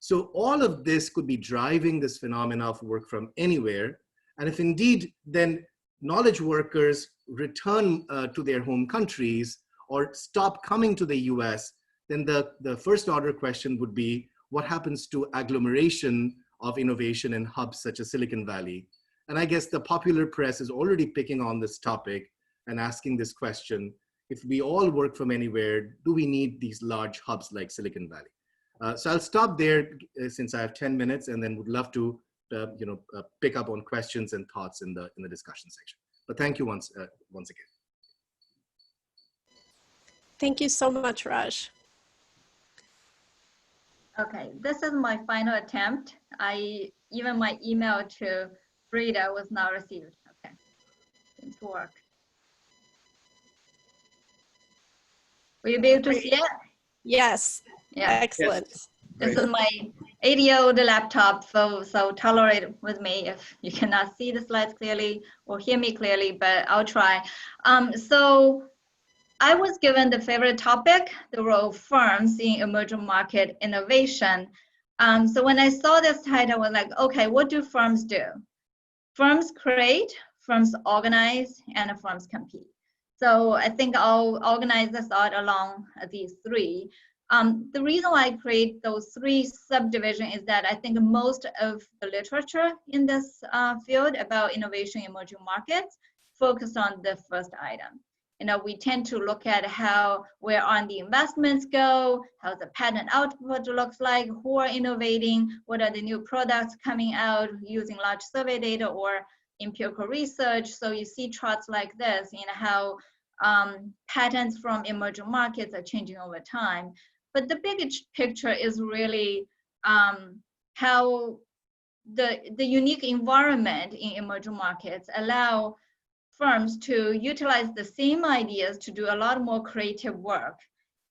So all of this could be driving this phenomena of work from anywhere. And if indeed then knowledge workers return to their home countries or stop coming to the US, then the first order question would be, what happens to agglomeration of innovation in hubs such as Silicon Valley? And I guess the popular press is already picking on this topic and asking this question: if we all work from anywhere, do we need these large hubs like Silicon Valley? So I'll stop there since I have 10 minutes, and then would love to pick up on questions and thoughts in the discussion section. But thank you once again. Thank you so much, Raj. Okay, this is my final attempt. Even my email to Frida was not received. Okay, seems to work. Will you be able to see it? Yes. Yeah. Excellent. Yes. This is my 80-year-old laptop, so tolerate with me if you cannot see the slides clearly or hear me clearly, but I'll try. So I was given the favorite topic, the role of firms in emerging market innovation. So when I saw this title, I was like, okay, what do firms do? Firms create, firms organize, and firms compete. So I think I'll organize this out along these three. The reason why I create those three subdivisions is that I think most of the literature in this field about innovation in emerging markets focus on the first item. We tend to look at where R&D investments go, how the patent output looks like, who are innovating, what are the new products coming out using large survey data or empirical research. So you see charts like this in how patents from emerging markets are changing over time. But the big picture is really how the unique environment in emerging markets allow firms to utilize the same ideas to do a lot more creative work,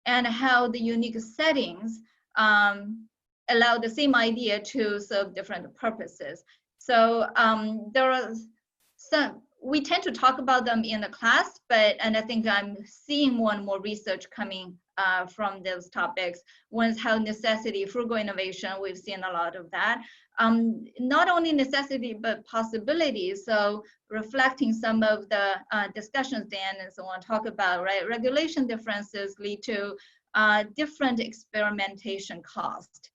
and how the unique settings allow the same idea to serve different purposes. So there are some, we tend to talk about them in the class, and I think I'm seeing more and more research coming from those topics. One is how necessity, frugal innovation, we've seen a lot of that. Not only necessity, but possibilities. So reflecting some of the discussions Dan and so on talk about, right? Regulation differences lead to different experimentation cost,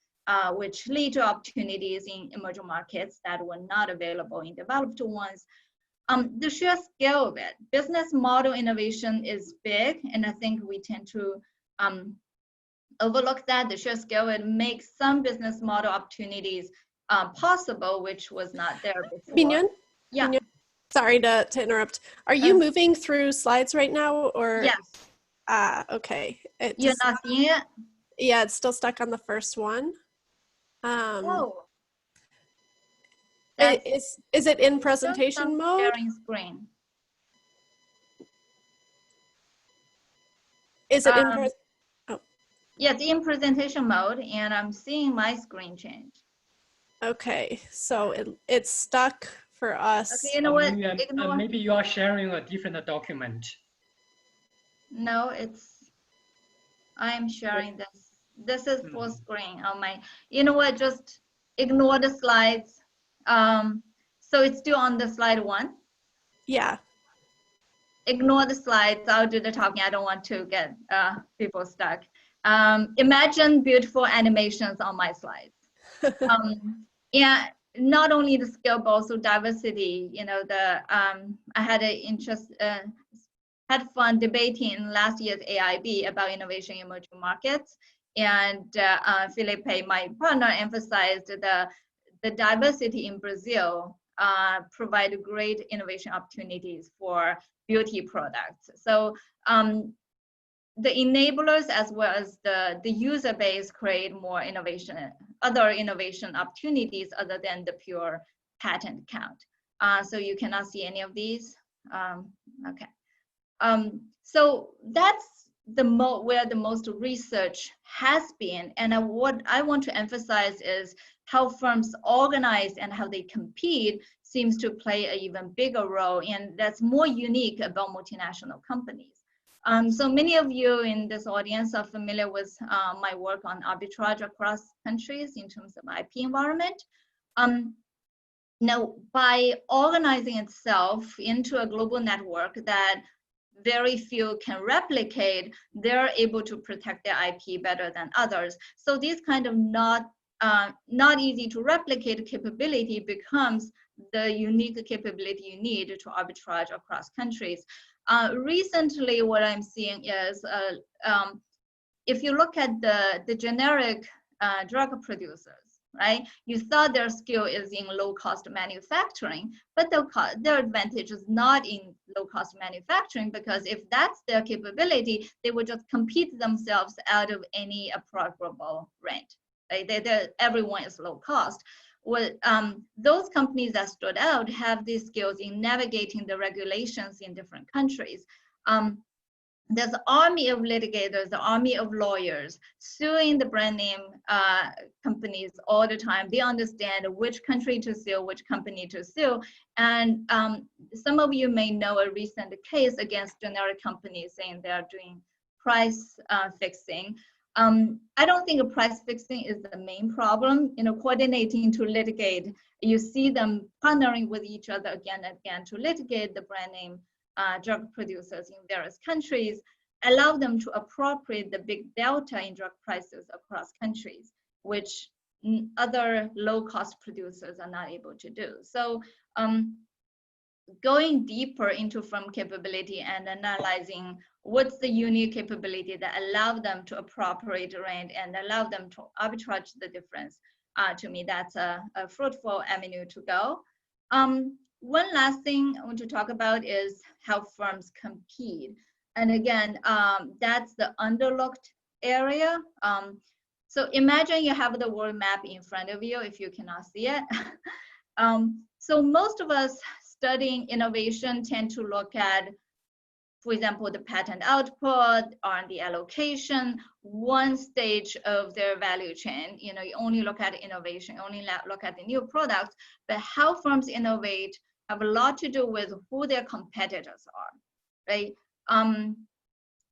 which lead to opportunities in emerging markets that were not available in developed ones. The sheer scale of it, business model innovation is big, and I think we tend to overlook that. The sheer scale, it makes some business model opportunities possible, which was not there before. Minyoung? Yeah. Minyoung? Sorry to interrupt. Are you moving through slides right now, or? Yes. Okay. You're not seeing it? Yeah, it's still stuck on the first one. Oh. Is it in presentation mode? Sharing screen. Is it in Yeah, it's in presentation mode, and I'm seeing my screen change. Okay, so it's stuck for us. Okay, you know what? Maybe you are sharing a different document. No, I'm sharing this. This is full screen on my, you know what, just ignore the slides. So it's still on the slide 1? Yeah. Ignore the slides, I'll do the talking. I don't want to get people stuck. Imagine beautiful animations on my slides. Yeah, not only the scale, but also diversity. You know, I had an interest, had fun debating last year's AIB about innovation in emerging markets. And Felipe, my partner, emphasized the diversity in Brazil provide great innovation opportunities for beauty products. So the enablers as well as the user base create more innovation, other innovation opportunities other than the pure patent count. So you cannot see any of these. Okay. So that's where the most research has been. And what I want to emphasize is how firms organize and how they compete seems to play an even bigger role. And that's more unique about multinational companies. So many of you in this audience are familiar with my work on arbitrage across countries in terms of IP environment. Now, by organizing itself into a global network that very few can replicate, they're able to protect their IP better than others. So these kind of not easy to replicate capability becomes the unique capability you need to arbitrage across countries. Recently, what I'm seeing is, if you look at the generic drug producers, right? You thought their skill is in low-cost manufacturing, but their advantage is not in low-cost manufacturing, because if that's their capability, they would just compete themselves out of any appropriable rent. Right? Everyone is low cost. Well, those companies that stood out have these skills in navigating the regulations in different countries. There's an army of litigators, the army of lawyers suing the brand name companies all the time. They understand which country to sue, which company to sue. And some of you may know a recent case against generic companies saying they're doing price fixing. I don't think a price fixing is the main problem. You know, coordinating to litigate, you see them partnering with each other again and again to litigate the brand name drug producers in various countries, allow them to appropriate the big delta in drug prices across countries, which other low-cost producers are not able to do. So going deeper into firm capability and analyzing what's the unique capability that allow them to appropriate rent and allow them to arbitrage the difference, to me, that's a fruitful avenue to go. One last thing I want to talk about is how firms compete. And again, that's the underlooked area. So imagine you have the world map in front of you if you cannot see it. So most of us studying innovation tend to look at, for example, the patent output, R&D allocation, one stage of their value chain. You know, you only look at innovation, only look at the new products, but how firms innovate have a lot to do with who their competitors are, right?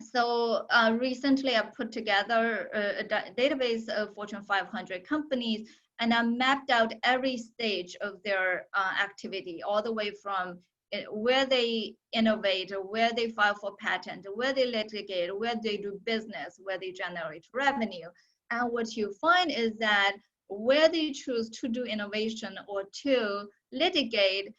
So recently I put together a database of Fortune 500 companies, and I mapped out every stage of their activity, all the way from where they innovate, where they file for patent, where they litigate, where they do business, where they generate revenue. And what you find is that where they choose to do innovation or to litigate,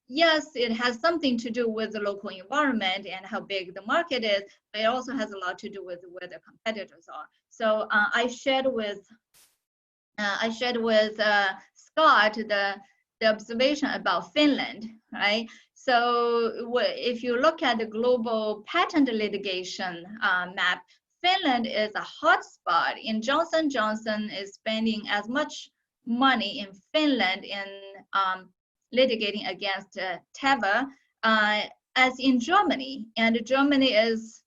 yes, it has something to do with the local environment and how big the market is, but it also has a lot to do with where the competitors are. So I shared with Scott the observation about Finland, right? So if you look at the global patent litigation map, Finland is a hotspot. In Johnson & Johnson is spending as much money in Finland in litigating against Teva as in Germany. And Germany is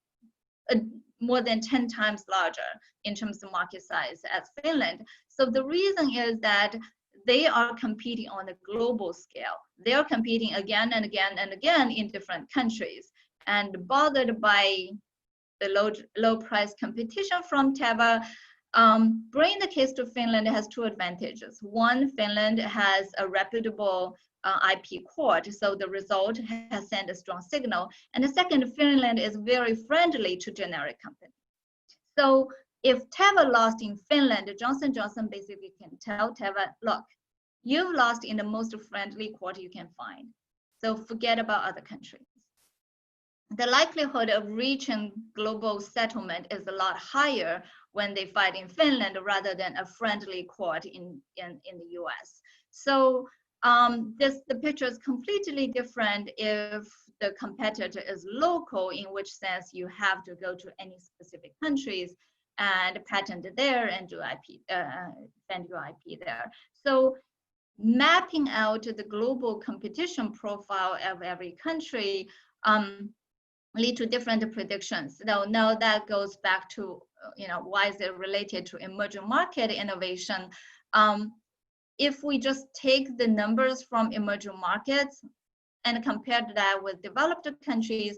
more than 10 times larger in terms of market size as Finland. So the reason is that they are competing on a global scale. They are competing again and again and again in different countries. And bothered by the low price competition from Teva, bringing the case to Finland has two advantages. One, Finland has a reputable IP court, so the result has sent a strong signal. And the second, Finland is very friendly to generic companies. So if Teva lost in Finland, Johnson & Johnson basically can tell Teva, look, you've lost in the most friendly court you can find. So forget about other countries. The likelihood of reaching global settlement is a lot higher when they fight in Finland rather than a friendly court in the US. So the picture is completely different if the competitor is local, in which sense you have to go to any specific countries and patent there and do IP, defend your IP there. So mapping out the global competition profile of every country lead to different predictions. Now that goes back to, why is it related to emerging market innovation? If we just take the numbers from emerging markets and compare that with developed countries,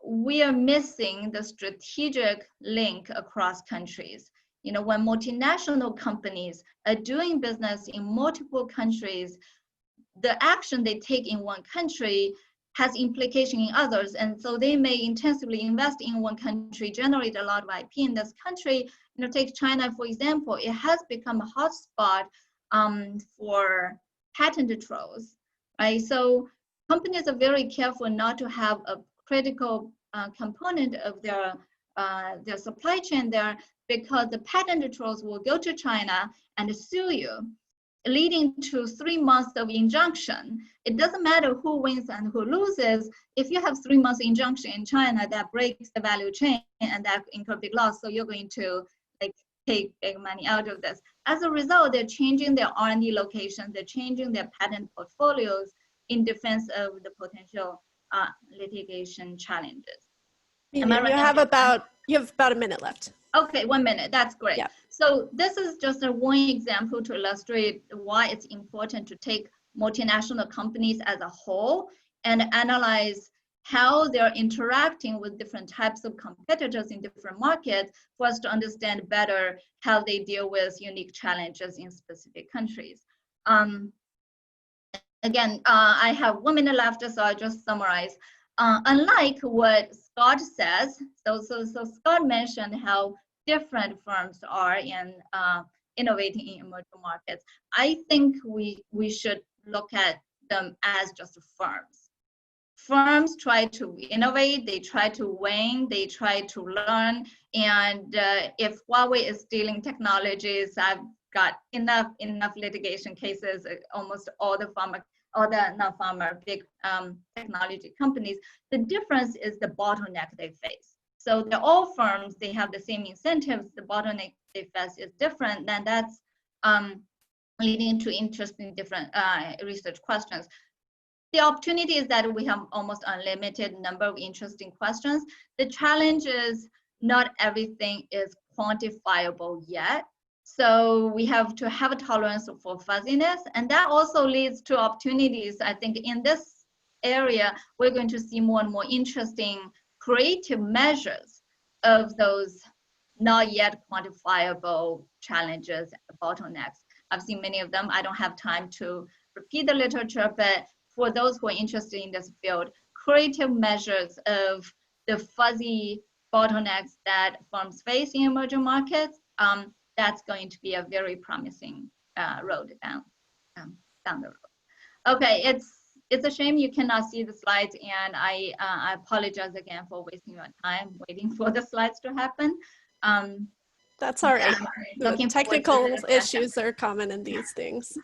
we are missing the strategic link across countries. When multinational companies are doing business in multiple countries, the action they take in one country has implication in others. And so they may intensively invest in one country, generate a lot of IP in this country. Take China, for example, it has become a hotspot for patent trolls, right? So companies are very careful not to have a critical component of their supply chain there, because the patent trolls will go to China and sue you, leading to 3 months of injunction. It doesn't matter who wins and who loses. If you have 3 months injunction in China, that breaks the value chain and that incur big loss. So you're going to take big money out of this. As a result, they're changing their R&D locations. They're changing their patent portfolios in defense of the potential litigation challenges. You have about a minute left. Okay, 1 minute, that's great. Yeah. So this is just one example to illustrate why it's important to take multinational companies as a whole and analyze how they're interacting with different types of competitors in different markets for us to understand better how they deal with unique challenges in specific countries. Again, I have 1 minute left, so I'll just summarize. Unlike what Scott says, so Scott mentioned how different firms are in innovating in emerging markets. I think we should look at them as just firms. Firms try to innovate, they try to win, they try to learn, and if Huawei is stealing technologies, I've got enough litigation cases. Almost all the big technology companies. The difference is the bottleneck they face. So they're all firms, they have the same incentives, the bottleneck they face is different, then that's leading to interesting different research questions. The opportunity is that we have almost unlimited number of interesting questions. The challenge is not everything is quantifiable yet. So we have to have a tolerance for fuzziness, and that also leads to opportunities. I think in this area, we're going to see more and more interesting creative measures of those not yet quantifiable challenges, bottlenecks. I've seen many of them. I don't have time to repeat the literature, but for those who are interested in this field, creative measures of the fuzzy bottlenecks that firms face in emerging markets, that's going to be a very promising road down the road. Okay, it's a shame you cannot see the slides, and I apologize again for wasting your time waiting for the slides to happen. That's all right. The technical issues discussion. are common in these things,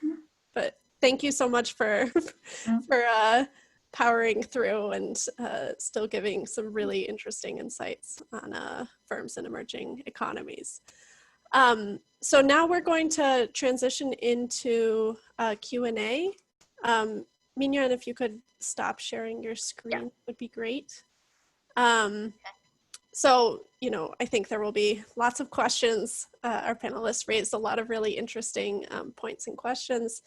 but thank you so much for powering through and still giving some really interesting insights on firms and emerging economies. So now we're going to transition into Q&A. Mignon, if you could stop sharing your screen, would be great. So, you know, I think there will be lots of questions. Our panelists raised a lot of really interesting points and questions.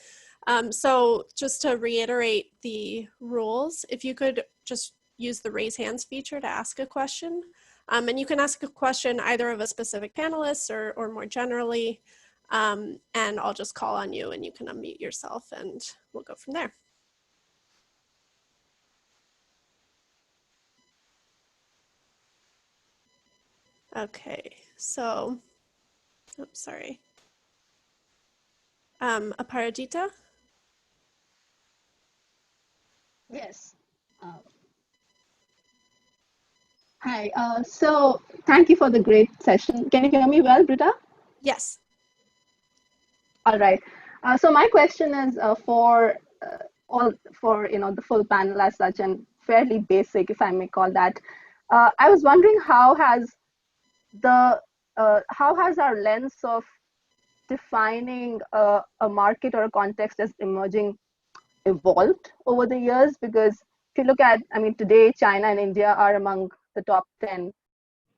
So just to reiterate the rules, if you could just use the raise hands feature to ask a question. And you can ask a question either of a specific panelist or more generally, and I'll just call on you and you can unmute yourself and we'll go from there. Okay, so, oops, sorry. Aparajita? Yes. Hi, so thank you for the great session. Can you hear me well, Britta? Yes. All right. So my question is for the full panel as such, and fairly basic, if I may call that. I was wondering how has our lens of defining a market or a context as emerging evolved over the years? Because if you look at, I mean, today China and India are among the top 10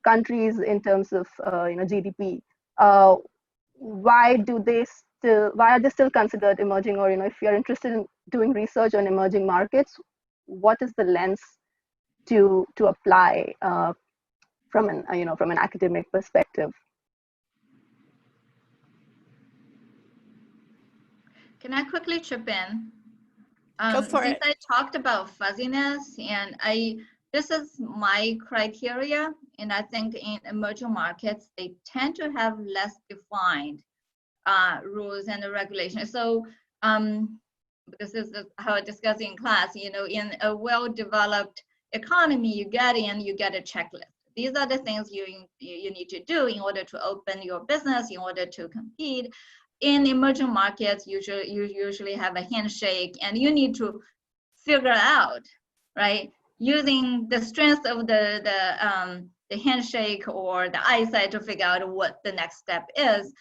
countries in terms of GDP. Why are they still considered emerging? Or if you're interested in doing research on emerging markets, what is the lens to apply from an academic perspective? Can I quickly chip in? Go for since it. I talked about fuzziness, and this is my criteria, and I think in emerging markets, they tend to have less defined rules and regulations. So because this is how I discuss in class, in a well-developed economy, you get a checklist. These are the things you need to do in order to open your business, in order to compete. In emerging markets, you usually have a handshake, and you need to figure out, right, using the strength of the handshake or the eyesight to figure out what the next step is.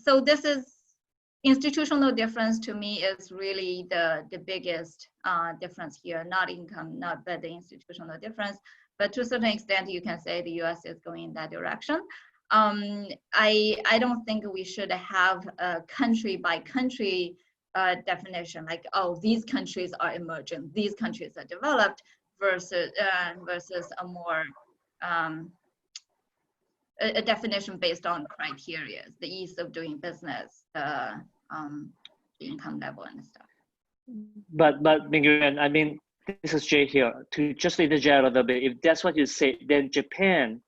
So this is institutional difference to me is really the biggest difference here, not income, but the institutional difference. But to a certain extent, you can say the US is going in that direction. I don't think we should have a country by country definition, like, oh, these countries are emerging, these countries are developed, versus a more a definition based on criteria, the ease of doing business, the income level and stuff. But Miguel, I mean, this is Jay here. To just interject a little bit, if that's what you say, then Japan,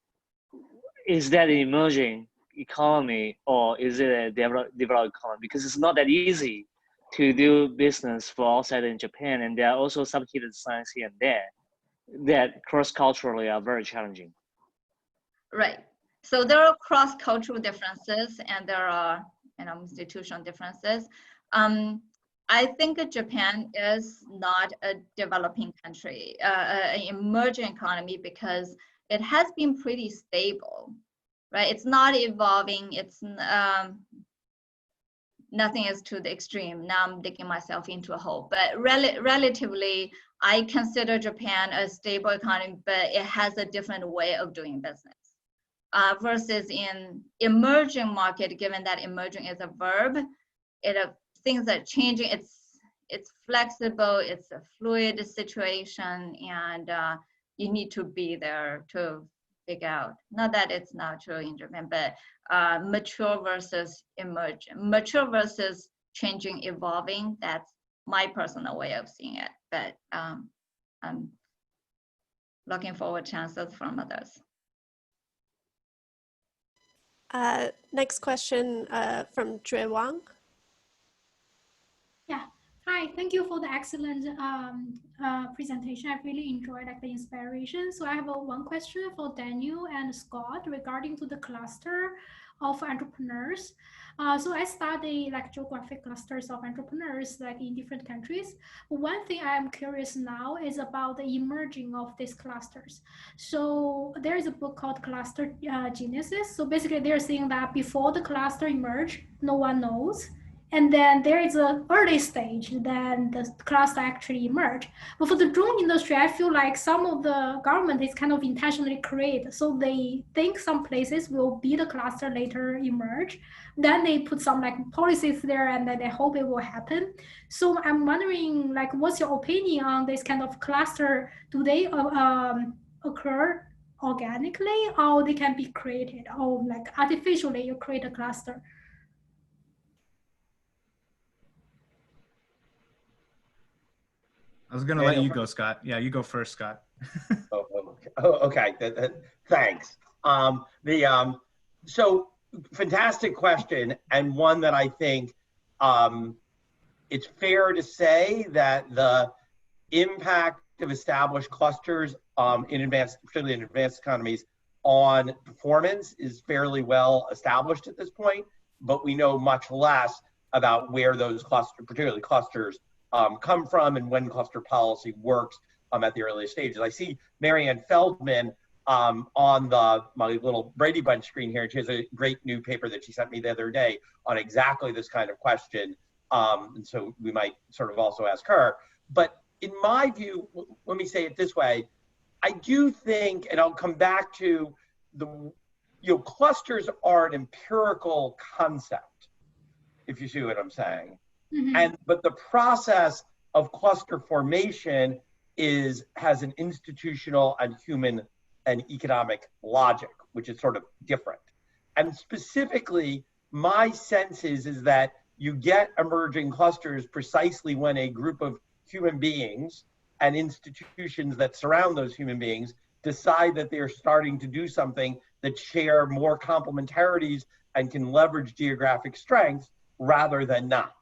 is that an emerging economy or is it a developed economy? Because it's not that easy to do business for outside in Japan, and there are also some hidden signs here and there that cross-culturally are very challenging. Right. So there are cross-cultural differences, and there are institutional differences. I think Japan is not a developing country, an emerging economy, because it has been pretty stable, right? It's not evolving. It's nothing is to the extreme. Now I'm digging myself into a hole. But relatively, I consider Japan a stable economy, but it has a different way of doing business. Versus in emerging market, given that emerging is a verb, things are changing. It's flexible. It's a fluid situation, and you need to be there to figure out. Not that it's not true in Japan, but mature versus emerging, mature versus changing, evolving. my personal way of seeing it, but I'm looking forward to answers from others. Next question from Jue Wang. Yeah. Hi, thank you for the excellent presentation. I really enjoyed the inspiration. So I have one question for Daniel and Scott regarding to the cluster of entrepreneurs. So I study geographic clusters of entrepreneurs in different countries. One thing I'm curious now is about the emerging of these clusters. So there is a book called Cluster Genesis. So basically they're saying that before the cluster emerge, no one knows. And then there is an early stage, then the cluster actually emerge. But for the drone industry, I feel like some of the government is kind of intentionally created. So they think some places will be the cluster later emerge. Then they put some policies there and then they hope it will happen. So I'm wondering what's your opinion on this kind of cluster? Do they occur organically or they can be created or artificially you create a cluster? I was going to let you go, Scott. Yeah, you go first, Scott. Okay. Thanks. So fantastic question, and one that I think it's fair to say that the impact of established clusters particularly in advanced economies, on performance is fairly well established at this point, but we know much less about where those clusters, particularly clusters, come from and when cluster policy works at the earliest stages. I see Marianne Feldman on my little Brady Bunch screen here, and she has a great new paper that she sent me the other day on exactly this kind of question. And so we might sort of also ask her. But in my view, let me say it this way, I do think, and I'll come back to clusters are an empirical concept, if you see what I'm saying. Mm-hmm. But the process of cluster formation has an institutional and human and economic logic, which is sort of different. And specifically, my sense is that you get emerging clusters precisely when a group of human beings and institutions that surround those human beings decide that they're starting to do something that share more complementarities and can leverage geographic strengths rather than not.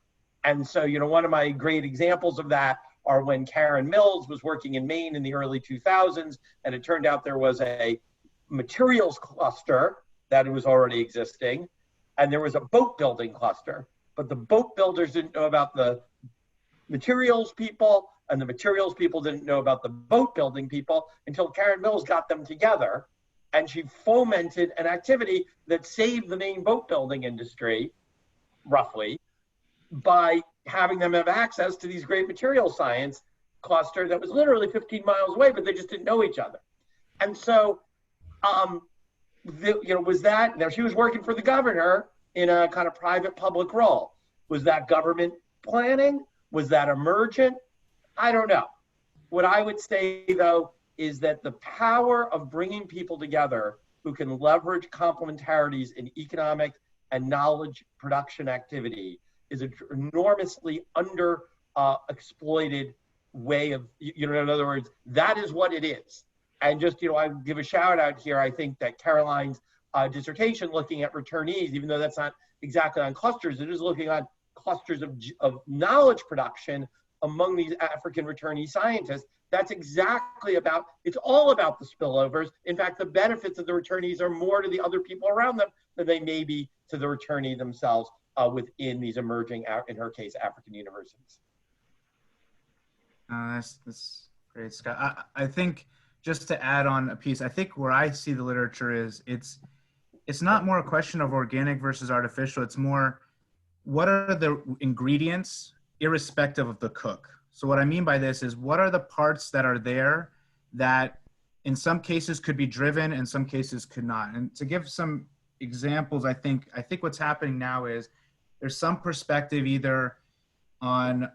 And so, one of my great examples of that are when Karen Mills was working in Maine in the early 2000s, and it turned out there was a materials cluster that was already existing, and there was a boat building cluster. But the boat builders didn't know about the materials people, and the materials people didn't know about the boat building people until Karen Mills got them together, and she fomented an activity that saved the Maine boat building industry, roughly, by having them have access to these great material science cluster that was literally 15 miles away, but they just didn't know each other. And so, was that, now she was working for the governor in a kind of private public role. Was that government planning? Was that emergent? I don't know. What I would say though, is that the power of bringing people together who can leverage complementarities in economic and knowledge production activity is an enormously under exploited way of, in other words, that is what it is. And just, I give a shout out here. I think that Caroline's dissertation looking at returnees, even though that's not exactly on clusters, it is looking on clusters of knowledge production among these African returnee scientists. That's exactly about, it's all about the spillovers. In fact, the benefits of the returnees are more to the other people around them than they may be to the returnee themselves within these emerging, in her case, African universities. That's great, Scott. I think just to add on a piece, I think where I see the literature is it's not more a question of organic versus artificial. It's more, what are the ingredients irrespective of the cook? So what I mean by this is, what are the parts that are there that in some cases could be driven, in some cases could not? And to give some examples, I think what's happening now is there's some perspective either on,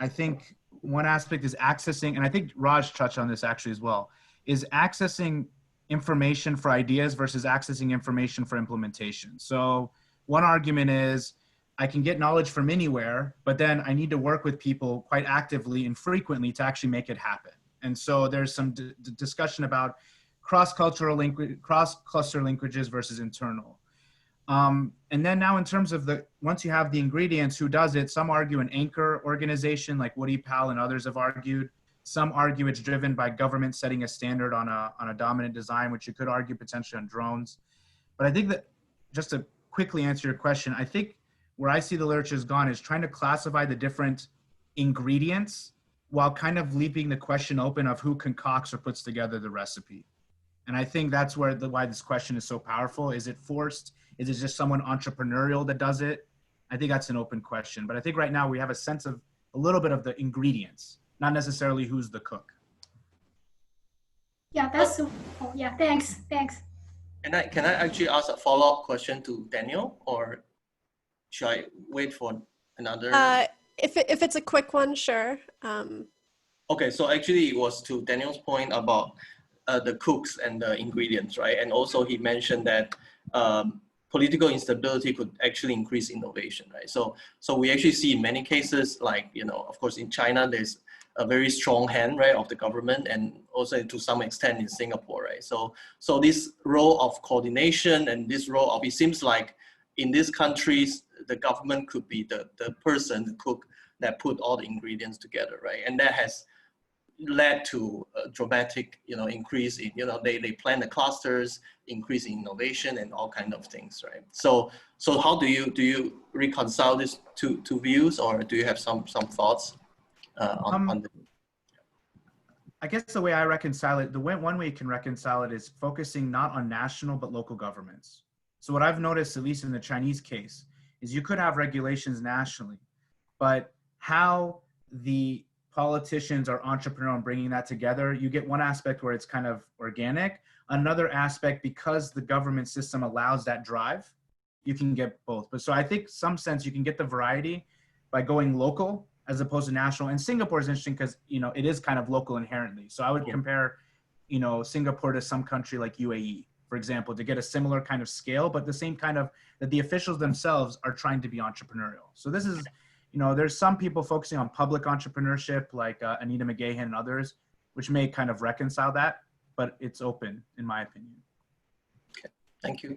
I think one aspect is accessing, and I think Raj touched on this actually as well, is accessing information for ideas versus accessing information for implementation. So one argument is, I can get knowledge from anywhere, but then I need to work with people quite actively and frequently to actually make it happen. And so there's some discussion about cross-cluster linkages versus internal. And then now in terms of once you have the ingredients, who does it? Some argue an anchor organization like Woody Powell and others have argued. Some argue it's driven by government setting a standard on a dominant design, which you could argue potentially on drones. But I think that, just to quickly answer your question, I think where I see the literature has gone is trying to classify the different ingredients while kind of leaving the question open of who concocts or puts together the recipe. And I think that's why this question is so powerful. Is it forced? Is it just someone entrepreneurial that does it? I think that's an open question. But I think right now we have a sense of a little bit of the ingredients, not necessarily who's the cook. Yeah, that's yeah. Thanks. Can I actually ask a follow-up question to Daniel, or should I wait for another? If it's a quick one, sure. Okay, so actually it was to Daniel's point about the cooks and the ingredients, right? And also he mentioned that political instability could actually increase innovation, right? So we actually see in many cases, like, of course in China, there's a very strong hand, right, of the government, and also to some extent in Singapore, right? So this role of coordination and this role of, it seems like in these countries, the government could be the person, the cook, that put all the ingredients together, right? And that has led to a dramatic, increase in, they plan the clusters, increase in innovation and all kind of things, right? So how do you reconcile these two views, or do you have some thoughts on the? I guess the way I reconcile it, one way you can reconcile it is focusing not on national but local governments. So what I've noticed, at least in the Chinese case, is you could have regulations nationally, but how the politicians are entrepreneurial and bringing that together, you get one aspect where it's kind of organic. Another aspect, because the government system allows that drive, you can get both. But so I think some sense you can get the variety by going local as opposed to national. And Singapore is interesting because, it is kind of local inherently. So I would compare, Singapore to some country like UAE, for example, to get a similar kind of scale, but the same kind of, that the officials themselves are trying to be entrepreneurial. So this is, there's some people focusing on public entrepreneurship like Anita McGahan and others, which may kind of reconcile that, but it's open in my opinion. Okay, thank you.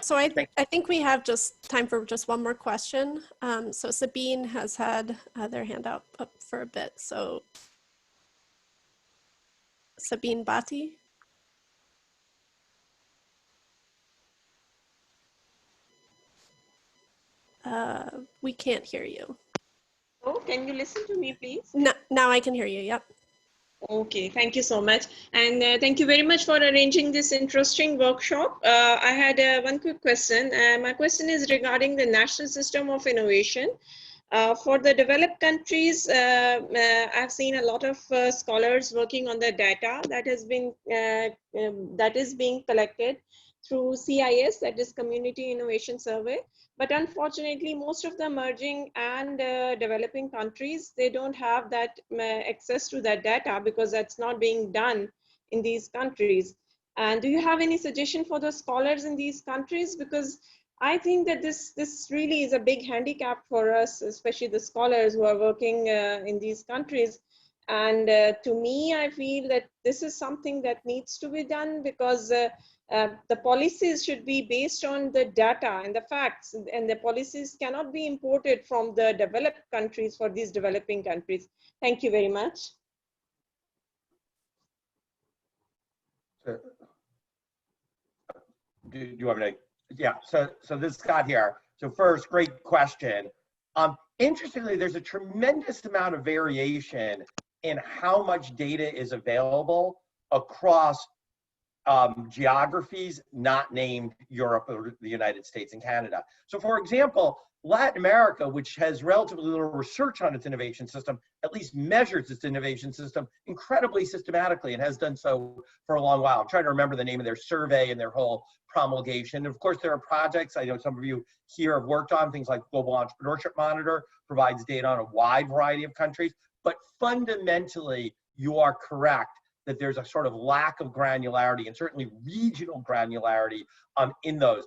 So I think we have just time for just one more question. So Sabine has had their hand up for a bit. So Sabine Bhatti. We can't hear you. Oh, can you listen to me, please? No, now I can hear you, yep. Okay, thank you so much. And thank you very much for arranging this interesting workshop. I had one quick question. My question is regarding the national system of innovation. For the developed countries, I've seen a lot of scholars working on the data that is being collected through CIS, that is Community Innovation Survey. But unfortunately, most of the emerging and developing countries, they don't have that access to that data because that's not being done in these countries. And do you have any suggestion for the scholars in these countries? Because I think that this really is a big handicap for us, especially the scholars who are working in these countries. And to me, I feel that this is something that needs to be done because the policies should be based on the data and the facts, and the policies cannot be imported from the developed countries for these developing countries. Thank you very much. Do you want me to? Yeah, so this is Scott here. So first, great question. Interestingly, there's a tremendous amount of variation in how much data is available across geographies not named Europe or the United States and Canada. So for example, Latin America, which has relatively little research on its innovation system, at least measures its innovation system incredibly systematically and has done so for a long while. I'm trying to remember the name of their survey and their whole promulgation. Of course, there are projects I know some of you here have worked on, things like Global Entrepreneurship Monitor provides data on a wide variety of countries. But fundamentally, you are correct that there's a sort of lack of granularity and certainly regional granularity in those.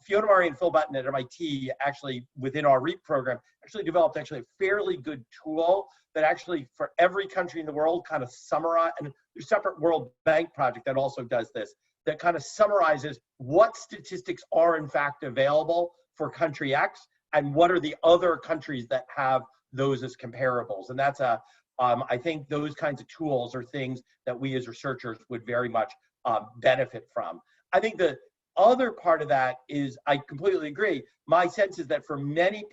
Fiona Murray and Phil Button at MIT actually, within our REAP program, actually developed a fairly good tool that actually for every country in the world kind of summarize, and there's a separate World Bank project that also does this, that kind of summarizes what statistics are in fact available for country X and what are the other countries that have those as comparables. And that's I think those kinds of tools are things that we as researchers would very much benefit from. I think the other part of that is, I completely agree. My sense is that for many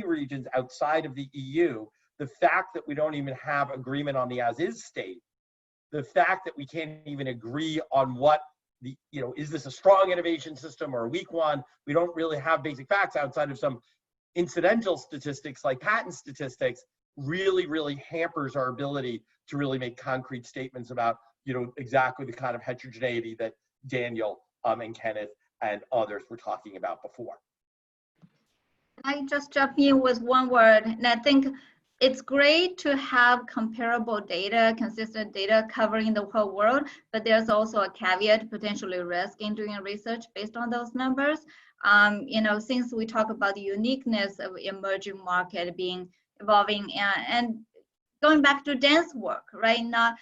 regions outside of the EU, the fact that we don't even have agreement on the as-is state, the fact that we can't even agree on what the, is this a strong innovation system or a weak one? We don't really have basic facts outside of some incidental statistics like patent statistics, really hampers our ability to really make concrete statements about, exactly the kind of heterogeneity that Daniel and Kenneth and others were talking about before. I just jump in with one word, and I think it's great to have comparable data, consistent data covering the whole world, but there's also a caveat, potentially risk in doing research based on those numbers. Since we talk about the uniqueness of emerging market being evolving and going back to Dan's work, right now,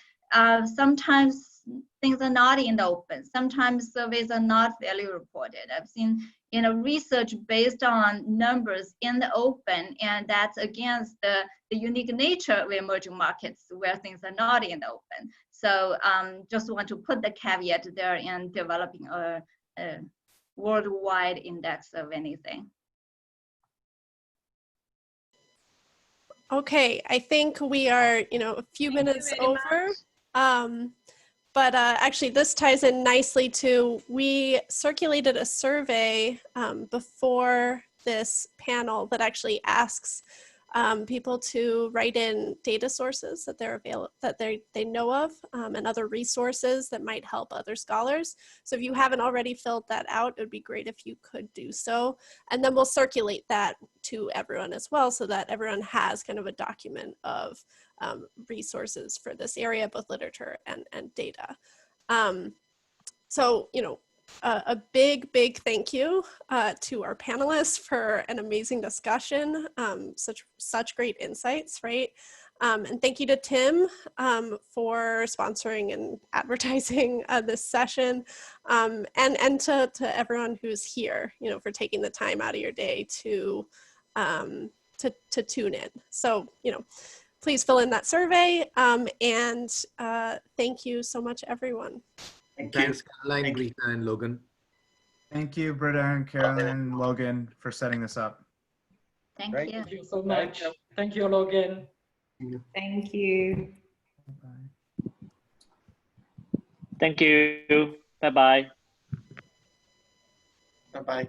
sometimes things are not in the open. Sometimes surveys are not fairly reported. I've seen research based on numbers in the open, and that's against the unique nature of emerging markets where things are not in the open. So just want to put the caveat there in developing a worldwide index of anything. Okay, I think we are, a few minutes over. But actually, this ties in nicely to, we circulated a survey before this panel that actually asks people to write in data sources that they're available, that they know of, and other resources that might help other scholars. So if you haven't already filled that out, it would be great if you could do so. And then we'll circulate that to everyone as well, so that everyone has kind of a document of resources for this area, both literature and data. So, a big thank you to our panelists for an amazing discussion, such great insights, right? And thank you to Tim for sponsoring and advertising this session, and to everyone who's here, for taking the time out of your day to tune in. So, please fill in that survey, and thank you so much, everyone. Thanks, Caroline, Rita, and Logan. Thank you, Britta and Carolyn and Logan, for setting this up. Thank Great. you. Thank you so much. Thank you, Logan. Thank you. Thank you. Bye-bye. Bye-bye.